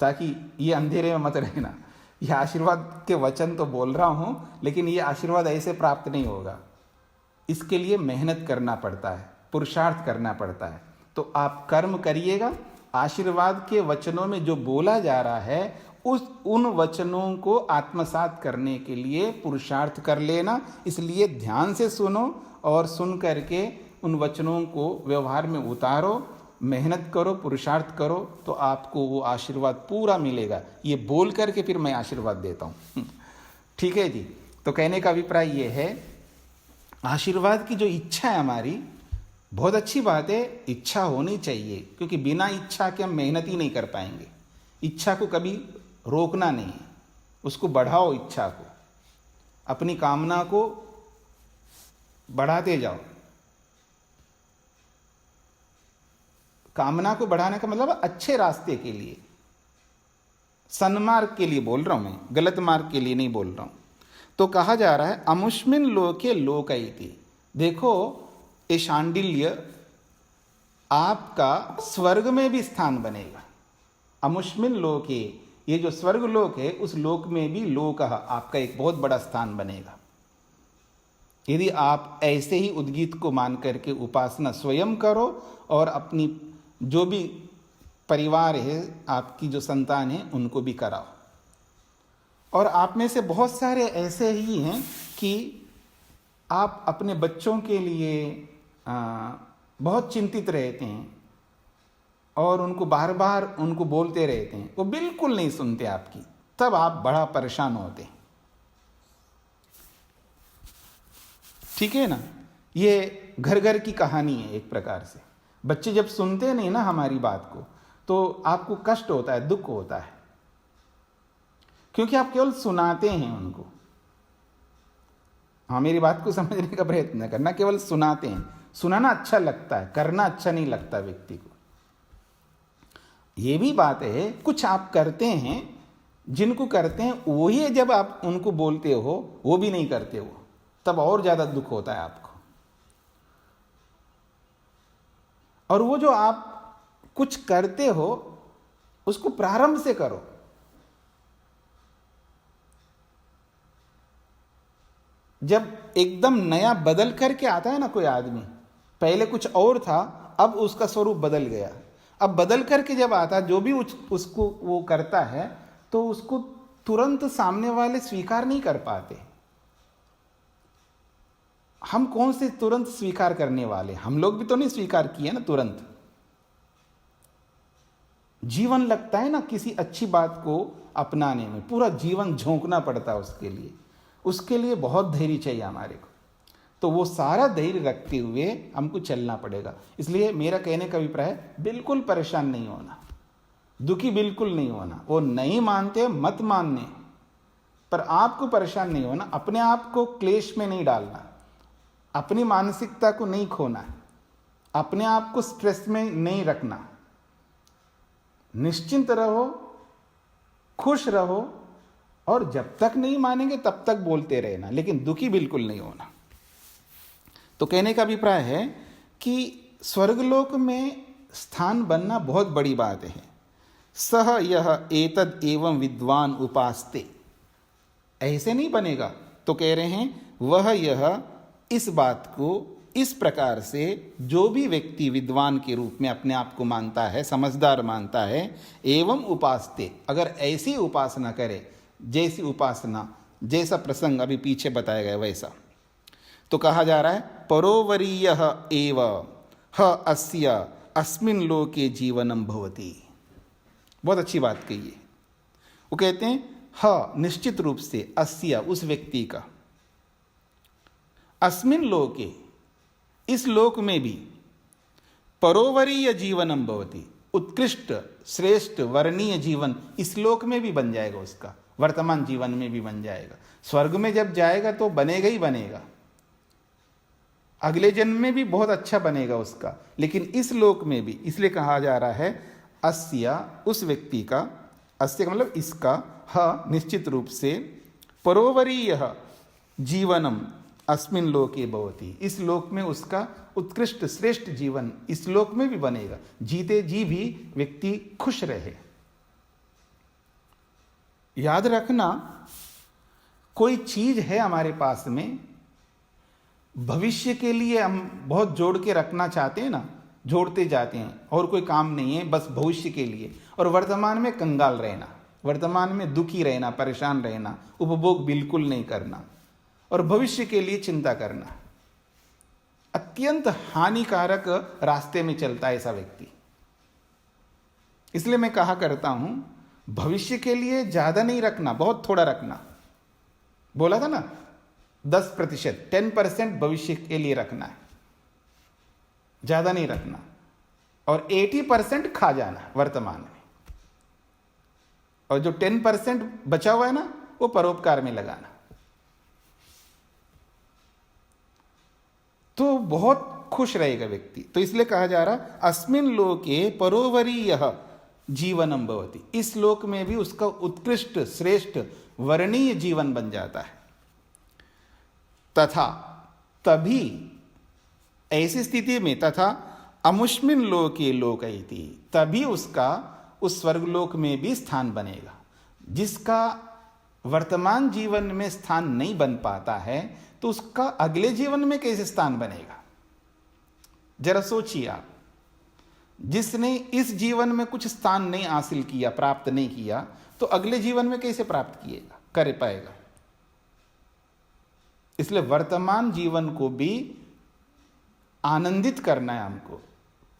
ताकि ये अंधेरे में मत रहना। ये आशीर्वाद के वचन तो बोल रहा हूँ, लेकिन ये आशीर्वाद ऐसे प्राप्त नहीं होगा। इसके लिए मेहनत करना पड़ता है, पुरुषार्थ करना पड़ता है। तो आप कर्म करिएगा, आशीर्वाद के वचनों में जो बोला जा रहा है उन वचनों को आत्मसात करने के लिए पुरुषार्थ कर लेना। इसलिए ध्यान से सुनो और सुन करके उन वचनों को व्यवहार में उतारो, मेहनत करो, पुरुषार्थ करो, तो आपको वो आशीर्वाद पूरा मिलेगा। ये बोल करके फिर मैं आशीर्वाद देता हूँ। ठीक है जी। तो कहने का अभिप्राय ये है, आशीर्वाद की जो इच्छा है हमारी, बहुत अच्छी बात है, इच्छा होनी चाहिए, क्योंकि बिना इच्छा के हम मेहनत ही नहीं कर पाएंगे। इच्छा को कभी रोकना नहीं है, उसको बढ़ाओ, इच्छा को, अपनी कामना को बढ़ाते जाओ। कामना को बढ़ाने का मतलब अच्छे रास्ते के लिए, सन्मार्ग के लिए बोल रहा हूं मैं, गलत मार्ग के लिए नहीं बोल रहा हूं। तो कहा जा रहा है अमुष्मिन लोके लोकैति। देखो ये शांडिल्य आपका स्वर्ग में भी स्थान बनेगा। अमुष्मिन लोके, ये जो स्वर्ग लोक है उस लोक में भी लोकः आपका एक बहुत बड़ा स्थान बनेगा। यदि आप ऐसे ही उद्गीत को मान करके उपासना स्वयं करो और अपनी जो भी परिवार है, आपकी जो संतान है, उनको भी कराओ। और आप में से बहुत सारे ऐसे ही हैं कि आप अपने बच्चों के लिए बहुत चिंतित रहते हैं और उनको बार बार उनको बोलते रहते हैं, वो बिल्कुल नहीं सुनते आपकी, तब आप बड़ा परेशान होते हैं। ठीक है ना। ये घर घर की कहानी है एक प्रकार से। बच्चे जब सुनते नहीं ना हमारी बात को, तो आपको कष्ट होता है, दुख होता है, क्योंकि आप केवल सुनाते हैं उनको। हाँ, मेरी बात को समझने का प्रयत्न करना, केवल सुनाते हैं। सुनाना अच्छा लगता है, करना अच्छा नहीं लगता व्यक्ति को। ये भी बात है, कुछ आप करते हैं, जिनको करते हैं वही जब आप उनको बोलते हो वो भी नहीं करते हो, तब और ज्यादा दुख होता है आपको। और वो जो आप कुछ करते हो उसको प्रारंभ से करो। जब एकदम नया बदल करके आता है ना कोई आदमी, पहले कुछ और था, अब उसका स्वरूप बदल गया, अब बदल करके जब आता जो भी उसको वो करता है तो उसको तुरंत सामने वाले स्वीकार नहीं कर पाते। हम कौन से तुरंत स्वीकार करने वाले, हम लोग भी तो नहीं स्वीकार किए ना तुरंत। जीवन लगता है ना किसी अच्छी बात को अपनाने में, पूरा जीवन झोंकना पड़ता है उसके लिए, उसके लिए बहुत धैर्य चाहिए हमारे को। तो वो सारा धैर्य रखते हुए हमको चलना पड़ेगा। इसलिए मेरा कहने का अभिप्राय है, बिल्कुल परेशान नहीं होना, दुखी बिल्कुल नहीं होना। वो नहीं मानते मत मानने, पर आपको परेशान नहीं होना, अपने आप को क्लेश में नहीं डालना, अपनी मानसिकता को नहीं खोना, अपने आप को स्ट्रेस में नहीं रखना। निश्चिंत रहो, खुश रहो, और जब तक नहीं मानेंगे तब तक बोलते रहना, लेकिन दुखी बिल्कुल नहीं होना। तो कहने का अभिप्राय है कि स्वर्गलोक में स्थान बनना बहुत बड़ी बात है। सह यह एतद एवं विद्वान उपास्ते, ऐसे नहीं बनेगा। तो कह रहे हैं वह यह इस बात को इस प्रकार से जो भी व्यक्ति विद्वान के रूप में अपने आप को मानता है, समझदार मानता है, एवं उपास्ते, अगर ऐसी उपासना करे, जैसी उपासना, जैसा प्रसंग अभी पीछे बताया गया वैसा, तो कहा जा रहा है परोवरीयः एव ह अस्य अस्मिन् लोके जीवनम भवति। बहुत अच्छी बात कही है। वो कहते हैं ह निश्चित रूप से, अस्य उस व्यक्ति का, अस्मिन् लोके इस लोक में भी, परोवरीय जीवनम भवति उत्कृष्ट श्रेष्ठ वर्णीय जीवन इस लोक में भी बन जाएगा उसका, वर्तमान जीवन में भी बन जाएगा। स्वर्ग में जब जाएगा तो बनेगा ही बनेगा, अगले जन्म में भी बहुत अच्छा बनेगा उसका, लेकिन इस लोक में भी, इसलिए कहा जा रहा है अस्य उस व्यक्ति का, अस्य का मतलब इसका, ह निश्चित रूप से, परोवरीय जीवनम अस्मिन् लोके भवति, इस लोक में उसका उत्कृष्ट श्रेष्ठ जीवन इस लोक में भी बनेगा, जीते जी भी व्यक्ति खुश रहे। याद रखना, कोई चीज है हमारे पास में, भविष्य के लिए हम बहुत जोड़ के रखना चाहते हैं ना, जोड़ते जाते हैं, और कोई काम नहीं है बस भविष्य के लिए, और वर्तमान में कंगाल रहना, वर्तमान में दुखी रहना, परेशान रहना, उपभोग बिल्कुल नहीं करना, और भविष्य के लिए चिंता करना, अत्यंत हानिकारक रास्ते में चलता है ऐसा व्यक्ति। इसलिए मैं कहा करता हूं, भविष्य के लिए ज्यादा नहीं रखना, बहुत थोड़ा रखना। बोला था ना 10%, 10% भविष्य के लिए रखना है, ज्यादा नहीं रखना, और 80% खा जाना वर्तमान में, और जो 10% बचा हुआ है ना वो परोपकार में लगाना। तो बहुत खुश रहेगा व्यक्ति। तो इसलिए कहा जा रहा अस्मिन् लोके परोवरीयः जीवनम भवति, इस लोक में भी उसका उत्कृष्ट श्रेष्ठ वर्णीय जीवन बन जाता है। तथा तभी, ऐसी स्थिति में, तथा अमुष्मिन् लोके लोकयति, तभी उसका उस स्वर्गलोक में भी स्थान बनेगा। जिसका वर्तमान जीवन में स्थान नहीं बन पाता है तो उसका अगले जीवन में कैसे स्थान बनेगा? जरा सोचिए आप, जिसने इस जीवन में कुछ स्थान नहीं हासिल किया, प्राप्त नहीं किया, तो अगले जीवन में कैसे प्राप्त किएगा, कर पाएगा? इसलिए वर्तमान जीवन को भी आनंदित करना है, हमको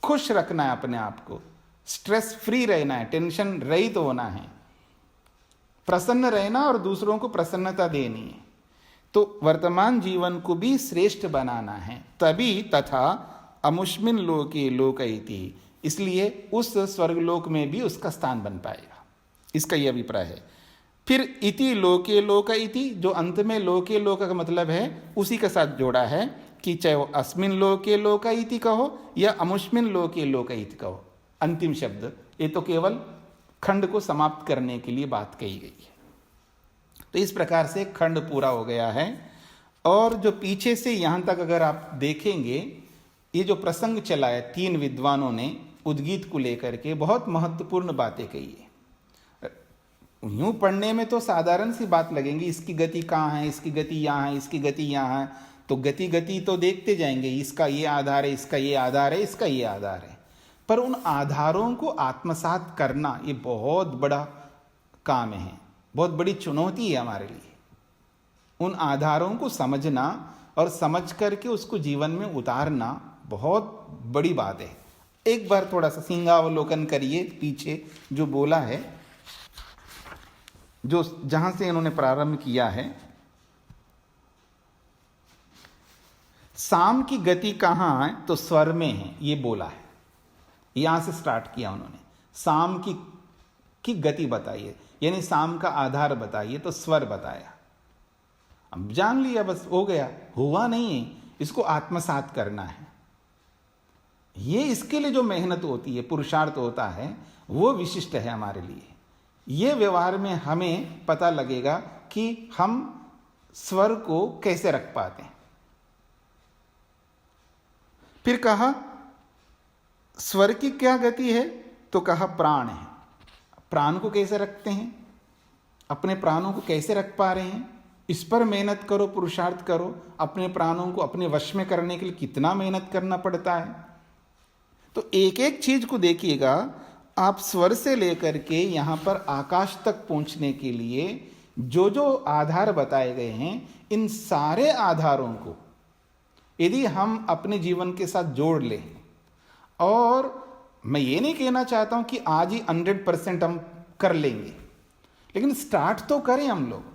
खुश रखना है, अपने आप को स्ट्रेस फ्री रहना है, टेंशन रहित होना है, प्रसन्न रहना और दूसरों को प्रसन्नता देनी है। तो वर्तमान जीवन को भी श्रेष्ठ बनाना है। तभी तथा अमुष्मिन् लोके लोकयति, इसलिए उस स्वर्गलोक में भी उसका स्थान बन पाएगा। इसका यह अभिप्राय है। फिर इति लोके लोकयति, जो अंत में लोके लोक का मतलब है उसी के साथ जोड़ा है कि चाहे वो अस्मिन् लोके लोकयति कहो या अमुष्मिन् लोके लोकयति कहो, अंतिम शब्द, ये तो केवल खंड को समाप्त करने के लिए बात कही गई है। तो इस प्रकार से खंड पूरा हो गया है। और जो पीछे से यहाँ तक अगर आप देखेंगे ये जो प्रसंग चला है 3 विद्वानों ने उद्गीत को लेकर के बहुत महत्वपूर्ण बातें कही है। यूं पढ़ने में तो साधारण सी बात लगेंगी, इसकी गति कहाँ है, इसकी गति यहाँ है, इसकी गति यहाँ है, तो गति तो देखते जाएंगे, इसका ये आधार है, इसका ये आधार है, इसका ये आधार है। पर उन आधारों को आत्मसात करना ये बहुत बड़ा काम है, बहुत बड़ी चुनौती है हमारे लिए। उन आधारों को समझना और समझ करके उसको जीवन में उतारना बहुत बड़ी बात है। एक बार थोड़ा सा सिंहावलोकन करिए पीछे जो बोला है, जो जहां से इन्होंने प्रारंभ किया है। साम की गति कहाँ है तो स्वर में है, ये बोला है। यहां से स्टार्ट किया उन्होंने, साम की गति बताइए, यानी साम का आधार बताइए, तो स्वर बताया। अब जान लिया, बस हो गया। हुआ नहीं है, इसको आत्मसात करना है। ये इसके लिए जो मेहनत होती है, पुरुषार्थ होता है, वो विशिष्ट है हमारे लिए। ये व्यवहार में हमें पता लगेगा कि हम स्वर को कैसे रख पाते हैं। फिर कहा स्वर की क्या गति है, तो कहा प्राण है। प्राण को कैसे रखते हैं, अपने प्राणों को कैसे रख पा रहे हैं, इस पर मेहनत करो, पुरुषार्थ करो। अपने प्राणों को अपने वश में करने के लिए कितना मेहनत करना पड़ता है। तो एक एक चीज को देखिएगा आप। स्वर से लेकर के यहां पर आकाश तक पहुंचने के लिए जो जो आधार बताए गए हैं, इन सारे आधारों को यदि हम अपने जीवन के साथ जोड़ लें, और मैं ये नहीं कहना चाहता हूं कि आज ही 100% हम कर लेंगे, लेकिन स्टार्ट तो करें हम लोग।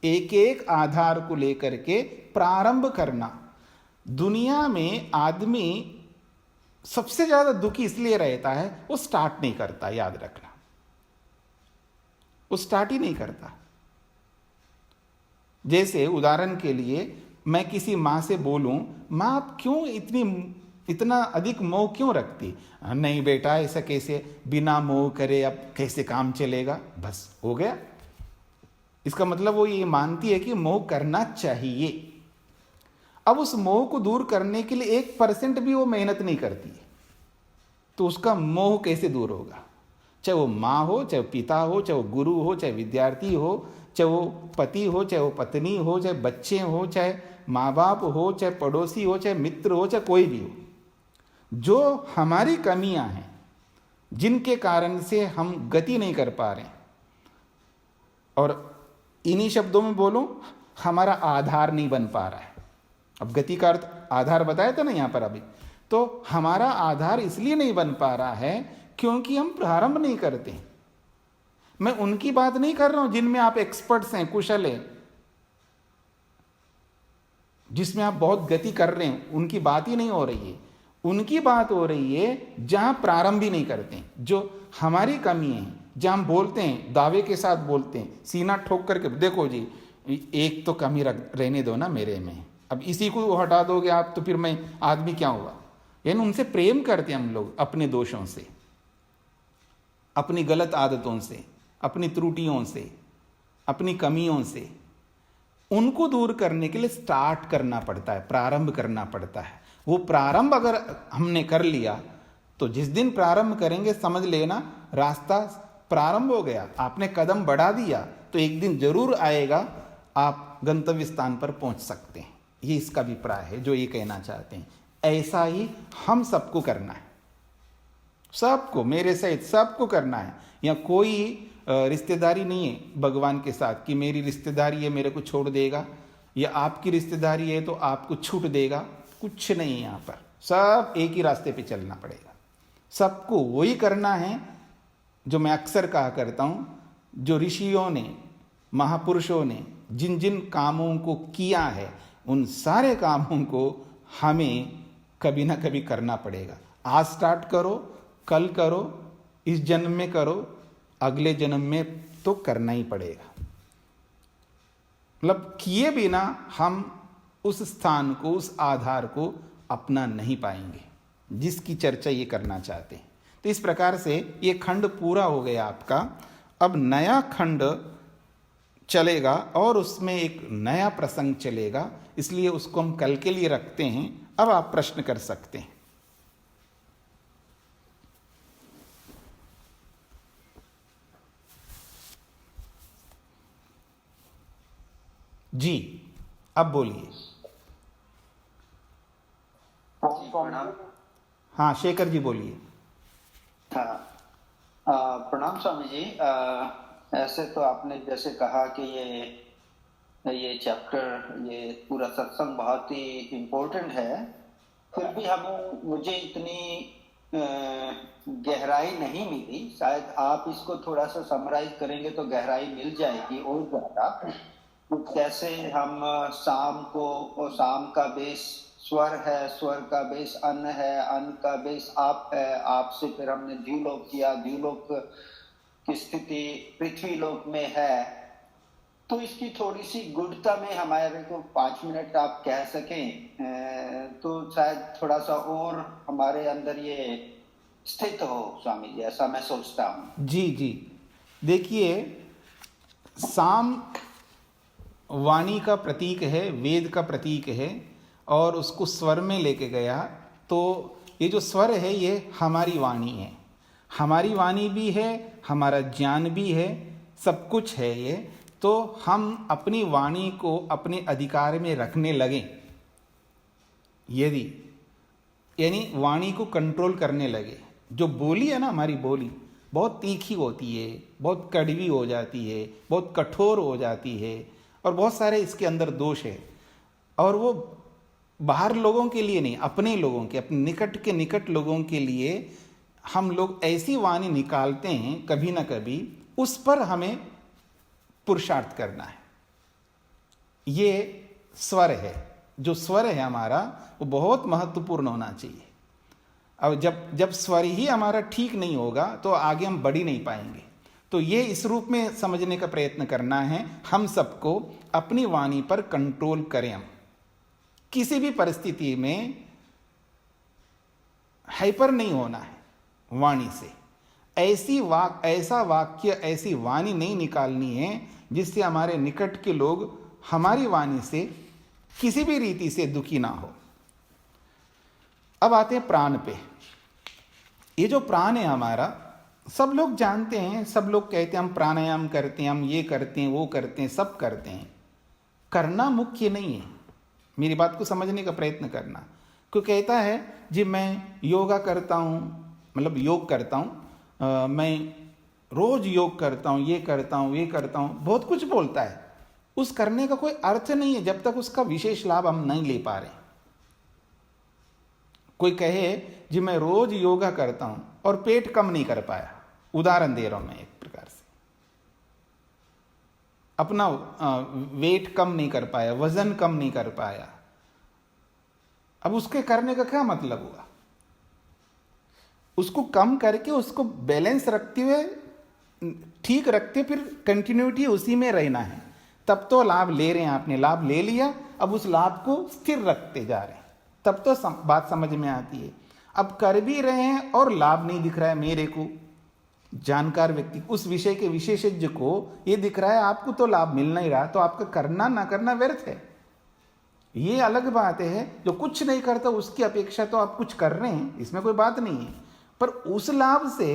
एक एक आधार को लेकर के प्रारंभ करना। दुनिया में आदमी सबसे ज्यादा दुखी इसलिए रहता है, वो स्टार्ट नहीं करता। याद रखना, वो स्टार्ट ही नहीं करता। जैसे उदाहरण के लिए मैं किसी मां से बोलूं, मां आप क्यों इतना अधिक मोह क्यों रखती? नहीं बेटा, ऐसा कैसे, बिना मोह करे अब कैसे काम चलेगा, बस हो गया। इसका मतलब वो ये मानती है कि मोह करना चाहिए। अब उस मोह को दूर करने के लिए 1% भी वो मेहनत नहीं करती है, तो उसका मोह कैसे दूर होगा? चाहे वो माँ हो, चाहे वो पिता हो, चाहे वो गुरु हो, चाहे विद्यार्थी हो, चाहे वो पति हो, चाहे वो पत्नी हो, चाहे बच्चे हो, चाहे माँ बाप हो, चाहे पड़ोसी हो, चाहे मित्र हो, चाहे कोई भी हो। जो हमारी कमियां हैं, जिनके कारण से हम गति नहीं कर पा रहे, और इन्हीं शब्दों में बोलूं, हमारा आधार नहीं बन पा रहा है। अब गति का अर्थ आधार बताया था ना यहां पर अभी, तो हमारा आधार इसलिए नहीं बन पा रहा है क्योंकि हम प्रारंभ नहीं करते। मैं उनकी बात नहीं कर रहा हूं जिनमें आप एक्सपर्ट्स हैं, कुशल हैं, जिसमें आप बहुत गति कर रहे हैं, उनकी बात ही नहीं हो रही है। उनकी बात हो रही है जहां प्रारंभ ही नहीं करते, जो हमारी कमी है, जहां हम बोलते हैं, दावे के साथ बोलते हैं, सीना ठोक करके, देखो जी एक तो कमी रहने दो ना मेरे में, अब इसी को हटा दोगे आप तो फिर मैं आदमी क्या हुआ। यानी उनसे प्रेम करते हैं हम लोग, अपने दोषों से, अपनी गलत आदतों से, अपनी त्रुटियों से, अपनी कमियों से। उनको दूर करने के लिए स्टार्ट करना पड़ता है, प्रारंभ करना पड़ता है। वो प्रारंभ अगर हमने कर लिया तो जिस दिन प्रारंभ करेंगे समझ लेना रास्ता प्रारंभ हो गया। आपने कदम बढ़ा दिया तो एक दिन जरूर आएगा, आप गंतव्य स्थान पर पहुंच सकते हैं। ये इसका अभिप्राय है जो ये कहना चाहते हैं। ऐसा ही हम सबको करना है, सबको, मेरे सहित सबको करना है। या कोई रिश्तेदारी नहीं है भगवान के साथ कि मेरी रिश्तेदारी है मेरे को छोड़ देगा, या आपकी रिश्तेदारी है तो आपको छूट देगा, कुछ नहीं है। यहाँ पर सब एक ही रास्ते पे चलना पड़ेगा। सबको वही करना है जो मैं अक्सर कहा करता हूँ, जो ऋषियों ने, महापुरुषों ने जिन जिन कामों को किया है, उन सारे कामों को हमें कभी ना कभी करना पड़ेगा। आज स्टार्ट करो, कल करो, इस जन्म में करो, अगले जन्म में तो करना ही पड़ेगा। मतलब किए बिना हम उस स्थान को, उस आधार को अपना नहीं पाएंगे, जिसकी चर्चा ये करना चाहते हैं। तो इस प्रकार से ये खंड पूरा हो गया आपका। अब नया खंड चलेगा और उसमें एक नया प्रसंग चलेगा, इसलिए उसको हम कल के लिए रखते हैं। अब आप प्रश्न कर सकते हैं। जी, अब बोलिए। प्रणाम। हाँ, शेखर जी बोलिए। हाँ, प्रणाम स्वामी जी। ऐसे तो आपने जैसे कहा कि ये चैप्टर, ये पूरा सत्संग बहुत ही इम्पोर्टेंट है, फिर भी मुझे इतनी गहराई नहीं मिली। शायद आप इसको थोड़ा सा समराइज करेंगे तो गहराई मिल जाएगी और ज्यादा। कैसे हम शाम का बेस स्वर है, स्वर का बेस अन्न है, अन्न का बेस आप है, आप से फिर हमने द्युलोक किया, द्युलोक की स्थिति पृथ्वी लोक में है। तो इसकी थोड़ी सी गुढ़ता में हमारे को 5 मिनट आप कह सकें तो शायद थोड़ा सा और हमारे अंदर ये स्थित हो स्वामी जी, ऐसा मैं सोचता हूँ। जी जी, देखिए, साम वाणी का प्रतीक है, वेद का प्रतीक है, और उसको स्वर में लेके गया। तो ये जो स्वर है ये हमारी वाणी है, हमारी वाणी भी है, हमारा ज्ञान भी है, सब कुछ है ये। तो हम अपनी वाणी को अपने अधिकार में रखने लगें, यदि यानी वाणी को कंट्रोल करने लगे। जो बोली है ना, हमारी बोली बहुत तीखी होती है, बहुत कड़वी हो जाती है, बहुत कठोर हो जाती है, और बहुत सारे इसके अंदर दोष है। और वो बाहर लोगों के लिए नहीं, अपने लोगों के, अपने निकट के निकट लोगों के लिए हम लोग ऐसी वाणी निकालते हैं, कभी ना कभी उस पर हमें पुरुषार्थ करना है। ये स्वर है, जो स्वर है हमारा, वो बहुत महत्वपूर्ण होना चाहिए। अब जब स्वर ही हमारा ठीक नहीं होगा तो आगे हम बढ़ ही नहीं पाएंगे। तो ये इस रूप में समझने का प्रयत्न करना है, हम सबको अपनी वाणी पर कंट्रोल करें। हम किसी भी परिस्थिति में हाइपर नहीं होना है वाणी से। ऐसा वाक्य, ऐसी वाणी नहीं निकालनी है जिससे हमारे निकट के लोग हमारी वाणी से किसी भी रीति से दुखी ना हो। अब आते हैं प्राण पे। ये जो प्राण है हमारा, सब लोग जानते हैं, सब लोग कहते हैं हम प्राणायाम करते हैं, हम ये करते हैं, वो करते हैं, सब करते हैं। करना मुख्य नहीं है, मेरी बात को समझने का प्रयत्न करना। कोई कहता है जी मैं योगा करता हूँ, मतलब योग करता हूँ, मैं रोज योग करता हूँ, ये करता हूँ, ये करता हूँ, बहुत कुछ बोलता है। उस करने का कोई अर्थ नहीं है जब तक उसका विशेष लाभ हम नहीं ले पा रहे। कोई कहे जी मैं रोज योगा करता हूं और पेट कम नहीं कर पाया, उदाहरण दे रहा हूं मैं एक प्रकार से, अपना वेट कम नहीं कर पाया, वजन कम नहीं कर पाया, अब उसके करने का क्या मतलब हुआ? उसको कम करके उसको बैलेंस रखते हुए, ठीक रखते, फिर कंटिन्यूटी उसी में रहना है। तब तो लाभ ले रहे हैं, आपने लाभ ले लिया, अब उस लाभ को स्थिर रखते जा रहे हैं, तब तो बात समझ में आती है। अब कर भी रहे हैं और लाभ नहीं दिख रहा है मेरे को, जानकार व्यक्ति, उस विषय के विशेषज्ञ को ये दिख रहा है आपको तो लाभ मिल नहीं रहा, तो आपका करना ना करना व्यर्थ है। ये अलग बात है, जो कुछ नहीं करता उसकी अपेक्षा तो आप कुछ कर रहे हैं, इसमें कोई बात नहीं है। पर उस लाभ से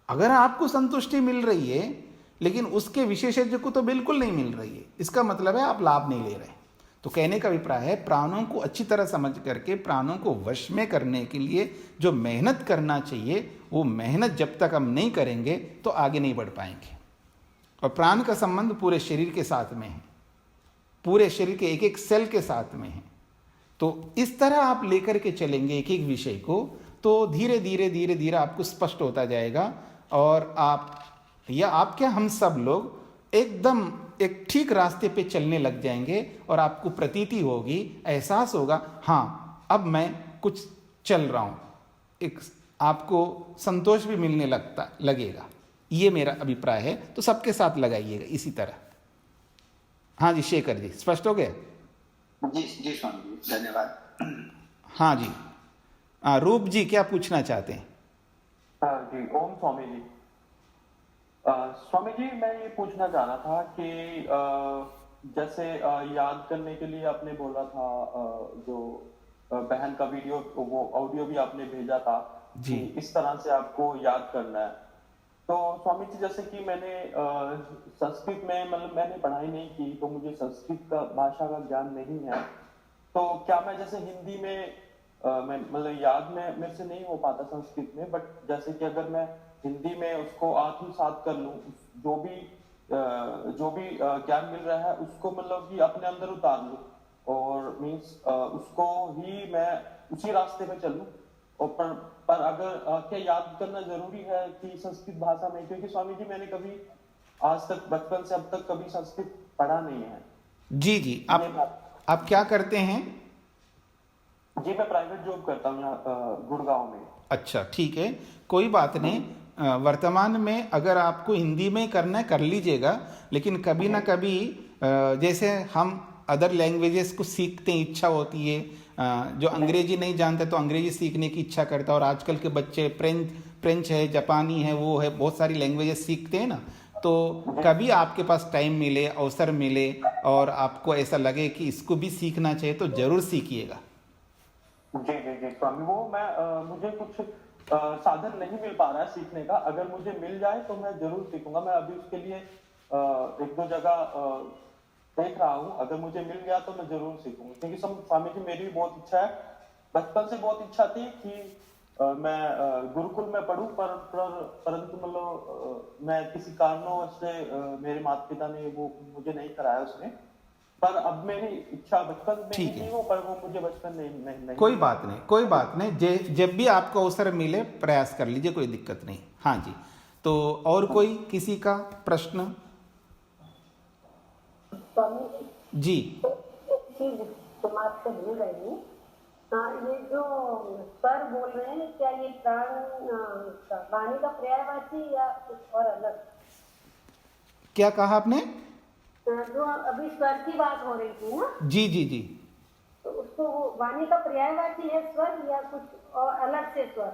अगर आपको संतुष्टि मिल रही है लेकिन उसके विशेषज्ञ को तो बिल्कुल नहीं मिल रही है, इसका मतलब है आप लाभ नहीं ले रहे। तो कहने का अभिप्राय है, प्राणों को अच्छी तरह समझ करके प्राणों को वश में करने के लिए जो मेहनत करना चाहिए, वो मेहनत जब तक हम नहीं करेंगे तो आगे नहीं बढ़ पाएंगे। और प्राण का संबंध पूरे शरीर के साथ में है, पूरे शरीर के एक एक सेल के साथ में है। तो इस तरह आप लेकर के चलेंगे एक एक विषय को, तो धीरे धीरे धीरे धीरे आपको स्पष्ट होता जाएगा। और आप या आप क्या, हम सब लोग एकदम एक ठीक रास्ते पे चलने लग जाएंगे और आपको प्रतीति होगी, एहसास होगा, हाँ अब मैं कुछ चल रहा हूँ, एक आपको संतोष भी मिलने लगेगा। ये मेरा अभिप्राय है, तो सबके साथ लगाइएगा इसी तरह। हाँ जी शेखर जी, स्पष्ट हो गया? जी जी स्वामी जी, धन्यवाद। हाँ जी, रूप जी क्या पूछना चाहते हैं? जी ओम स्वामी जी। स्वामी जी मैं ये पूछना चाह रहा था कि जैसे याद करने के लिए आपने बोला था, जो बहन का वीडियो, वो ऑडियो भी आपने भेजा था जी। कि इस तरह से आपको याद करना है। तो स्वामी जी, जैसे कि मैंने संस्कृत में मतलब मैंने पढ़ाई नहीं की, तो मुझे संस्कृत का भाषा का ज्ञान नहीं है। तो क्या मैं जैसे हिंदी में मैं मतलब याद में मेरे से नहीं हो पाता संस्कृत में, बट जैसे कि अगर मैं हिंदी में उसको आत्मसात कर लूं, जो भी ज्ञान मिल रहा है उसको मतलब कि अपने अंदर उतार लूं, और मीन्स उसको ही मैं उसी रास्ते पे चलूं। और पर अगर क्या याद करना जरूरी है कि संस्कृत भाषा में? क्योंकि स्वामी जी मैंने कभी आज तक बचपन से अब तक कभी संस्कृत पढ़ा नहीं है। जी जी, आप क्या करते हैं? जी, मैं प्राइवेट जॉब करता हूँ यहाँ गुड़गांव में। अच्छा, ठीक है, कोई बात नहीं। वर्तमान में अगर आपको हिंदी में करना है कर लीजिएगा, लेकिन कभी ना कभी जैसे हम अदर लैंग्वेजेस को सीखते हैं, इच्छा होती है, जो अंग्रेजी नहीं जानते तो अंग्रेजी सीखने की इच्छा करता है, और आजकल के बच्चे फ्रेंच है, जापानी है, वो है, बहुत सारी लैंग्वेजेस सीखते हैं ना। तो कभी आपके पास टाइम मिले, अवसर मिले, और आपको ऐसा लगे कि इसको भी सीखना चाहिए, तो जरूर सीखिएगा। जी जी जी स्वामी, वो मैं मुझे कुछ साधन नहीं मिल पा रहा है सीखने का। अगर मुझे मिल जाए तो मैं जरूर सीखूंगा। मैं अभी उसके लिए एक दो जगह देख रहा हूँ। अगर मुझे मिल गया तो मैं जरूर सीखूंगा, क्योंकि स्वामी जी मेरी भी बहुत इच्छा है, बचपन से बहुत इच्छा थी कि मैं गुरुकुल में पढ़ूं, परंतु मतलब मैं किसी कारणों से मेरे माता पिता ने वो मुझे नहीं कराया उसमें। पर अब मेरी इच्छा बचपन में ठीक ही है, थी वो, पर वो मुझे बचपन नहीं। कोई बात नहीं, कोई बात नहीं। जब भी आपको अवसर मिले प्रयास कर लीजिए, कोई दिक्कत नहीं। हाँ जी, तो और कोई किसी का प्रश्न? जी तुम आपसे भूल रही हूँ, ये जो स्वर बोल रहे हैं, क्या ये प्राण वाणी का पर्यायवाची या कुछ और अलग? क्या कहा आपने? जो अभी स्वर की बात हो रही थी ना, जी जी जी, तो उसको वाणी का पर्यायवाची है स्वर या कुछ और अलग से स्वर?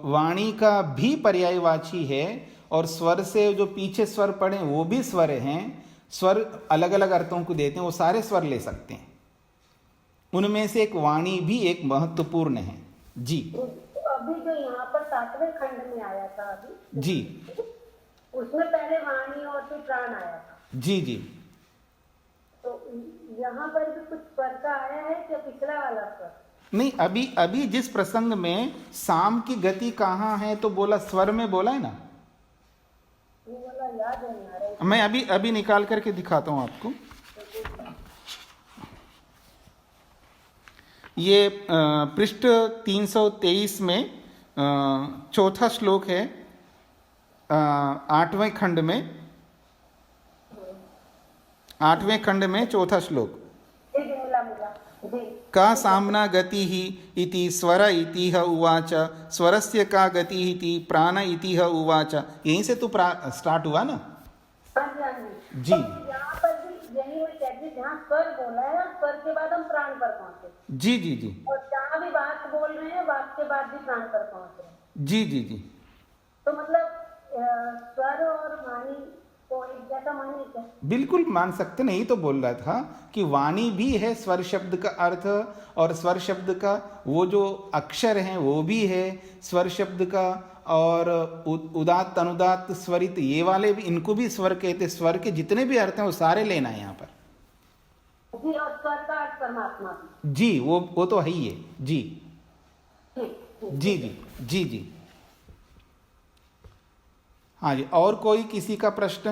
वाणी का भी पर्यायवाची है, और स्वर से जो पीछे स्वर पड़े वो भी स्वर हैं। स्वर अलग अलग अर्थों को देते हैं, वो सारे स्वर ले सकते हैं। उनमें से एक वाणी भी एक महत्वपूर्ण है। जी, अभी जो यहाँ पर 7वें खंड में आया था अभी, जी उसमें पहले वाणी और फिर प्राण आया था। जी जी, तो यहाँ पर भी कुछ स्वर का आया है क्या, पिछला वाला स्वर? नहीं, अभी जिस प्रसंग में साम की गति कहाँ है तो बोला, स्वर में बोला है ना। ये वाला याद नहीं आ रहा है। मैं अभी निकाल करके दिखाता हूँ आपको। ये पृष्ठ 323 में चौथा श्लोक है, 8वें खंड में, 8वें खंड में चौथा श्लोक। का सामना गति ही इति स्वर इति ह उवाच, स्वरस्य का गति इति प्राण इति ह उवाच। यहीं से तो स्टार्ट हुआ ना। जी, तो यहाँ पर भी यही मैं कहती, जहाँ स्वर बोला है ना, स्वर के बाद हम प्राण पर पहुंचे। जी जी जी, और जहाँ भी वाक बोल रहे हैं, वाक के बाद भी प्राण पर पहुंच रहे हैं। जी जी जी, तो मतलब स्वर और वाणी को एक जैसा माने क्या? बिल्कुल मान सकते। नहीं तो बोल रहा था कि वाणी भी है स्वर शब्द का अर्थ, और स्वर शब्द का वो जो अक्षर हैं वो भी है स्वर शब्द का, और उदात्त अनुदात्त स्वरित ये वाले भी, इनको भी स्वर कहते। स्वर के जितने भी अर्थ हैं वो सारे लेना है यहाँ पर। जी, और स्वर का अर्थ परमात्मा भी। जी, वो तो है ही है। जी जी जी जी जी, हाँ जी, और कोई किसी का प्रश्न?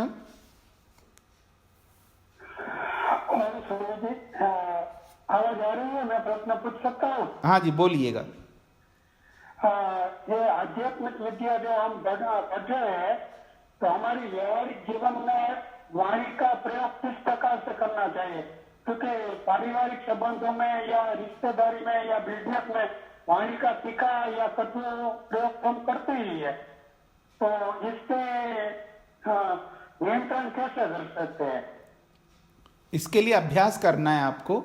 आवाज आ रही है? मैं प्रश्न पूछ सकता हूँ? हाँ जी, बोलिएगा। ये आध्यात्मिक विद्या जो हम पढ़ रहे हैं, तो हमारी व्यवहारिक जीवन में वाणी का प्रयोग किस प्रकार से करना चाहिए? क्योंकि पारिवारिक संबंधों में या रिश्तेदारी में या बिजनेस में वाणी का तीखा या कटु प्रयोग हम करते ही है, तो इससे नियंत्रण कैसे कर सकते हैं? इसके लिए अभ्यास करना है आपको।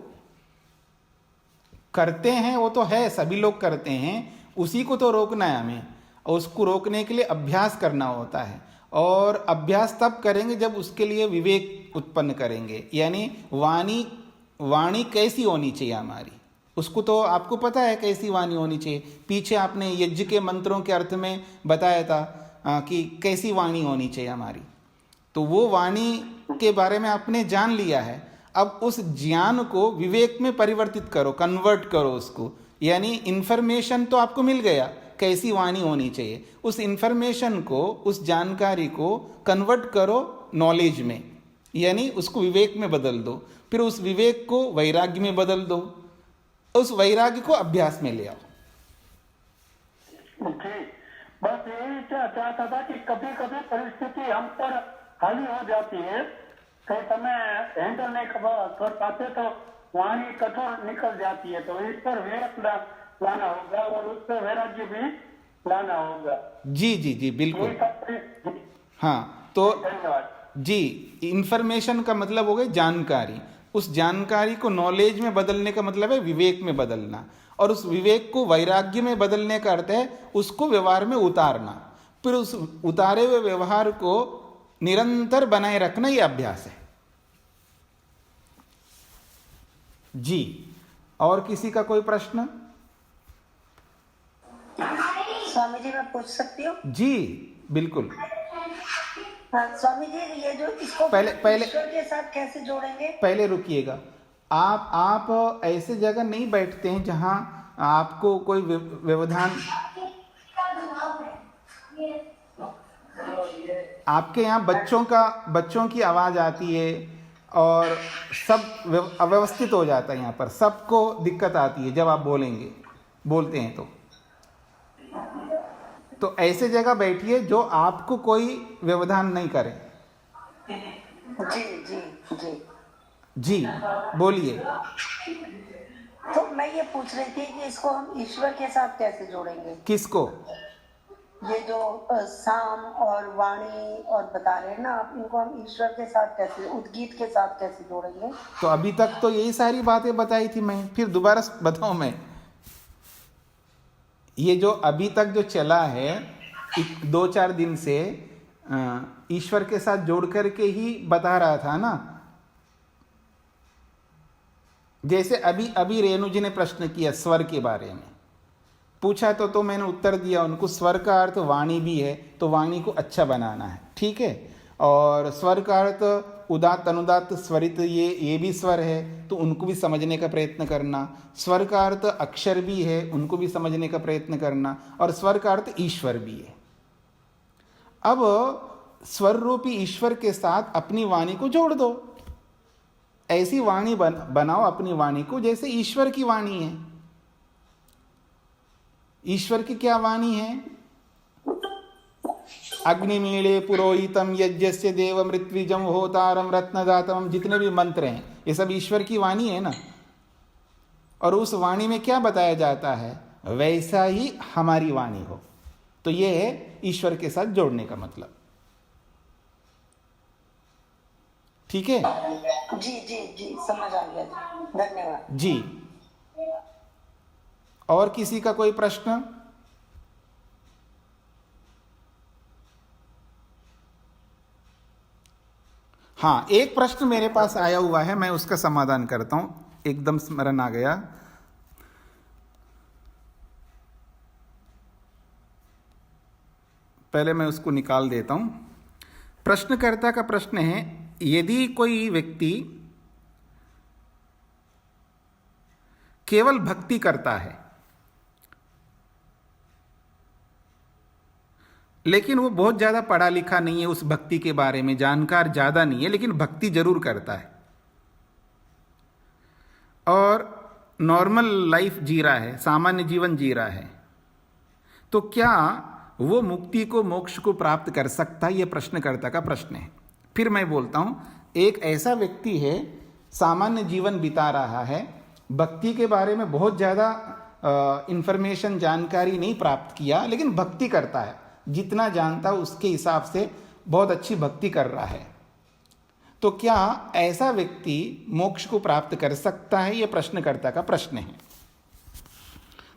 करते हैं वो तो है, सभी लोग करते हैं, उसी को तो रोकना है हमें, और उसको रोकने के लिए अभ्यास करना होता है। और अभ्यास तब करेंगे जब उसके लिए विवेक उत्पन्न करेंगे। यानी वाणी कैसी होनी चाहिए हमारी, उसको तो आपको पता है कैसी वाणी होनी चाहिए। पीछे आपने यज्ञ के मंत्रों के अर्थ में बताया था कि कैसी वाणी होनी चाहिए हमारी, तो वो वाणी के बारे में आपने जान लिया है। अब उस ज्ञान को विवेक में परिवर्तित करो, कन्वर्ट करो उसको। यानी इन्फॉर्मेशन तो आपको मिल गया कैसी वाणी होनी चाहिए, उस इन्फॉर्मेशन को, उस जानकारी को कन्वर्ट करो नॉलेज में, यानी उसको विवेक में बदल दो। फिर उस विवेक को वैराग्य में बदल दो, उस वैराग्य को अभ्यास में ले आओ। जी, बस यही चाहता था कि कभी कभी परिस्थिति हम पर हावी हो जाती है, कई समय हैंडल नहीं कर पाते तो वाणी कठोर निकल जाती है, तो इस पर विवेक लाना होगा और उस पर वैराग्य भी लाना होगा। जी जी जी बिल्कुल। हाँ, तो धन्यवाद जी, इंफॉर्मेशन का मतलब हो गई जानकारी, उस जानकारी को नॉलेज में बदलने का मतलब है विवेक में बदलना, और उस विवेक को वैराग्य में बदलने का अर्थ है उसको व्यवहार में उतारना। फिर उस उतारे हुए व्यवहार को निरंतर बनाए रखना, यह अभ्यास है। जी, और किसी का कोई प्रश्न? स्वामी जी, मैं पूछ सकती हूँ? जी बिल्कुल। हाँ स्वामी जी, ये जो इसको पहले ईश्वर के साथ कैसे जोड़ेंगे? पहले रुकिएगा। आप ऐसे जगह नहीं बैठते हैं जहां आपको कोई व्यवधान, आपके यहाँ बच्चों की आवाज़ आती है और सब अव्यवस्थित हो जाता है। यहाँ पर सबको दिक्कत आती है जब आप बोलते हैं तो ऐसे जगह बैठिए जो आपको कोई व्यवधान नहीं करे। जी जी जी जी बोलिए। तो मैं ये पूछ रही थी कि इसको हम ईश्वर के साथ कैसे जोड़ेंगे? किसको? ये जो साम और वाणी और बता रहे हैं ना आप, इनको हम ईश्वर के साथ कैसे, उद्गीत के साथ कैसे जोड़ेंगे? तो अभी तक तो यही सारी बातें बताई थी मैं, फिर दोबारा बताऊं मैं? ये जो अभी तक जो चला है 2-4 दिन से ईश्वर के साथ जोड़ करके ही बता रहा था ना। जैसे अभी रेणु जी ने प्रश्न किया स्वर के बारे में, पूछा तो मैंने उत्तर दिया उनको। स्वर का अर्थ वाणी भी है, तो वाणी को अच्छा बनाना है, ठीक है। और स्वर का अर्थ उदात्त अनुदात्त स्वरित, ये भी स्वर है, तो उनको भी समझने का प्रयत्न करना। स्वर का अर्थ अक्षर भी है, उनको भी समझने का प्रयत्न करना। और स्वर का अर्थ ईश्वर भी है। अब स्वर रूपी ईश्वर के साथ अपनी वाणी को जोड़ दो। ऐसी वाणी बनाओ अपनी वाणी को जैसे ईश्वर की वाणी है। ईश्वर की क्या वाणी है? अग्निमीळे पुरोहितम यज्ञस्य देव मृत्विजम होतारम रत्नदातम, जितने भी मंत्र हैं ये सब ईश्वर की वाणी है ना। और उस वाणी में क्या बताया जाता है, वैसा ही हमारी वाणी हो। तो ये है ईश्वर के साथ जोड़ने का मतलब, ठीक है? जी जी जी समझ आ गया, धन्यवाद जी। और किसी का कोई प्रश्न? हाँ, एक प्रश्न मेरे पास आया हुआ है, मैं उसका समाधान करता हूं, एकदम स्मरण आ गया। पहले मैं उसको निकाल देता हूं। प्रश्नकर्ता का प्रश्न है, यदि कोई व्यक्ति केवल भक्ति करता है लेकिन वो बहुत ज़्यादा पढ़ा लिखा नहीं है, उस भक्ति के बारे में जानकार ज़्यादा नहीं है, लेकिन भक्ति जरूर करता है और नॉर्मल लाइफ जी रहा है, सामान्य जीवन जी रहा है, तो क्या वो मुक्ति को, मोक्ष को प्राप्त कर सकता है? यह प्रश्नकर्ता का प्रश्न है। फिर मैं बोलता हूँ, एक ऐसा व्यक्ति है सामान्य जीवन बिता रहा है, भक्ति के बारे में बहुत ज़्यादा इंफॉर्मेशन, जानकारी नहीं प्राप्त किया, लेकिन भक्ति करता है, जितना जानता उसके हिसाब से बहुत अच्छी भक्ति कर रहा है, तो क्या ऐसा व्यक्ति मोक्ष को प्राप्त कर सकता है? यह प्रश्नकर्ता का प्रश्न है।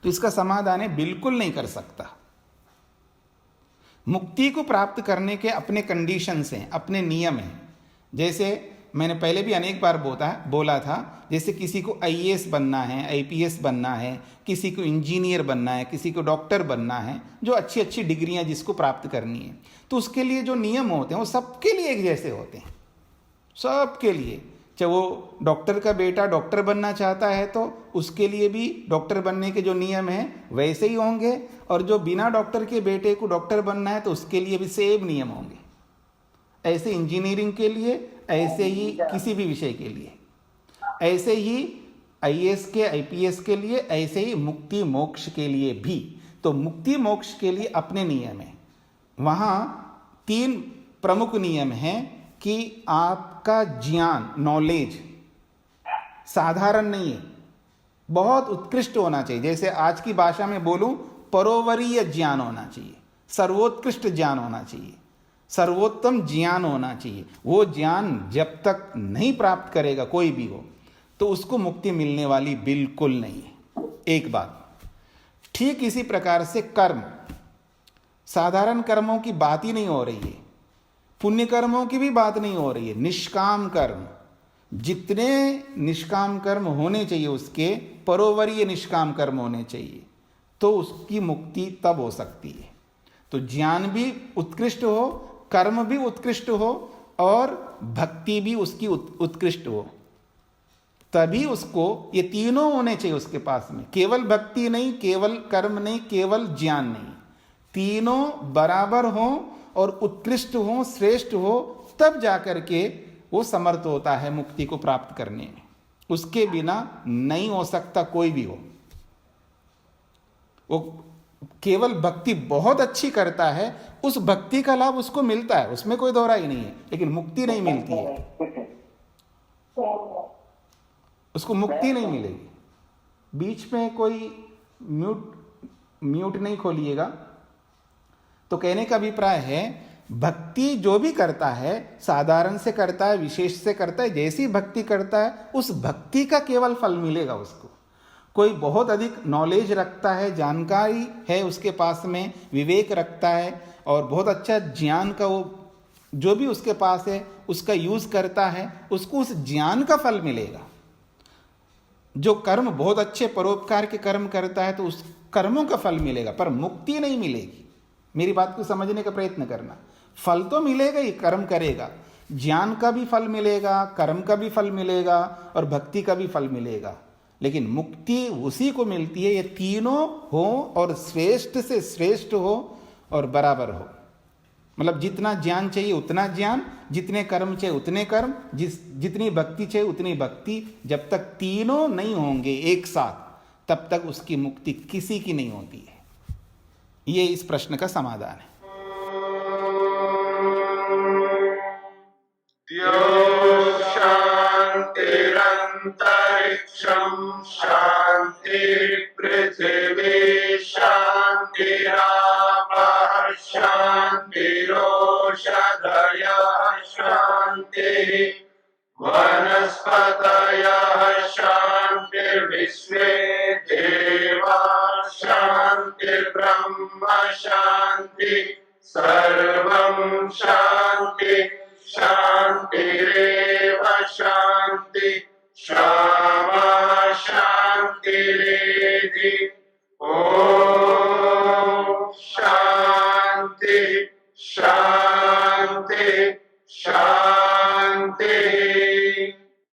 तो इसका समाधान है, बिल्कुल नहीं कर सकता। मुक्ति को प्राप्त करने के अपने कंडीशंस हैं, अपने नियम हैं। जैसे मैंने पहले भी अनेक बार बोला था, जैसे किसी को आईएएस बनना है, आईपीएस बनना है, किसी को इंजीनियर बनना है, किसी को डॉक्टर बनना है, जो अच्छी अच्छी डिग्रियां जिसको प्राप्त करनी है, तो उसके लिए जो नियम होते हैं वो सबके लिए एक जैसे होते हैं, सबके लिए। चाहे वो डॉक्टर का बेटा डॉक्टर बनना चाहता है तो उसके लिए भी डॉक्टर बनने के जो नियम हैं वैसे ही होंगे, और जो बिना डॉक्टर के बेटे को डॉक्टर बनना है तो उसके लिए भी सेम नियम होंगे। ऐसे इंजीनियरिंग के लिए, ऐसे ही किसी भी विषय के लिए, ऐसे ही आईएएस के आईपीएस के लिए, ऐसे ही मुक्ति मोक्ष के लिए भी। तो मुक्ति मोक्ष के लिए अपने नियम हैं। वहाँ 3 प्रमुख नियम हैं कि आपका ज्ञान, नॉलेज साधारण नहीं है, बहुत उत्कृष्ट होना चाहिए। जैसे आज की भाषा में बोलूं, परोवरीय ज्ञान होना चाहिए, सर्वोत्कृष्ट ज्ञान होना चाहिए, सर्वोत्तम ज्ञान होना चाहिए। वो ज्ञान जब तक नहीं प्राप्त करेगा कोई भी हो, तो उसको मुक्ति मिलने वाली बिल्कुल नहीं है। एक बात। ठीक इसी प्रकार से कर्म, साधारण कर्मों की बात ही नहीं हो रही है, पुण्य कर्मों की भी बात नहीं हो रही है, निष्काम कर्म, जितने निष्काम कर्म होने चाहिए उसके परोवरीय निष्काम कर्म होने चाहिए, तो उसकी मुक्ति तब हो सकती है। तो ज्ञान भी उत्कृष्ट हो, कर्म भी उत्कृष्ट हो, और भक्ति भी उसकी उत्कृष्ट हो, तभी उसको ये तीनों होने चाहिए उसके पास में। केवल भक्ति नहीं, केवल कर्म नहीं, केवल ज्ञान नहीं, तीनों बराबर हो और उत्कृष्ट हो, श्रेष्ठ हो, तब जाकर के वो समर्थ होता है मुक्ति को प्राप्त करने में। उसके बिना नहीं हो सकता कोई भी हो। वो केवल भक्ति बहुत अच्छी करता है, उस भक्ति का लाभ उसको मिलता है, उसमें कोई दोहरा ही नहीं है, लेकिन मुक्ति नहीं मिलती है, उसको मुक्ति नहीं मिलेगी। बीच में कोई म्यूट नहीं खोलिएगा। तो कहने का अभिप्राय है, भक्ति जो भी करता है, साधारण से करता है, विशेष से करता है, जैसी भक्ति करता है उस भक्ति का केवल फल मिलेगा उसको। कोई बहुत अधिक नॉलेज रखता है, जानकारी है उसके पास में, विवेक रखता है, और बहुत अच्छा ज्ञान का वो जो भी उसके पास है उसका यूज करता है, उसको उस ज्ञान का फल मिलेगा। जो कर्म बहुत अच्छे परोपकार के कर्म करता है तो उस कर्मों का फल मिलेगा, पर मुक्ति नहीं मिलेगी। मेरी बात को समझने का प्रयत्न करना। फल तो मिलेगा ही, कर्म करेगा, ज्ञान का भी फल मिलेगा, कर्म का भी फल मिलेगा, और भक्ति का भी फल मिलेगा, लेकिन मुक्ति उसी को मिलती है ये तीनों हो और श्रेष्ठ से श्रेष्ठ हो और बराबर हो। मतलब जितना ज्ञान चाहिए उतना ज्ञान, जितने कर्म चाहिए उतने कर्म, जितनी भक्ति चाहिए उतनी भक्ति। जब तक तीनों नहीं होंगे एक साथ, तब तक उसकी मुक्ति किसी की नहीं होती है। ये इस प्रश्न का समाधान है। शांतिरंतरिक्षं शांति पृथिवी शांतिरापः शांतिरोषधयः शांतिः वनस्पतयः शांतिर्विश्वे देवाः शांतिर्ब्रह्म शांति सर्वं शांति शांतिरेव शांति क्षमा शांतिरेधि। ओम शांति शांति शांति।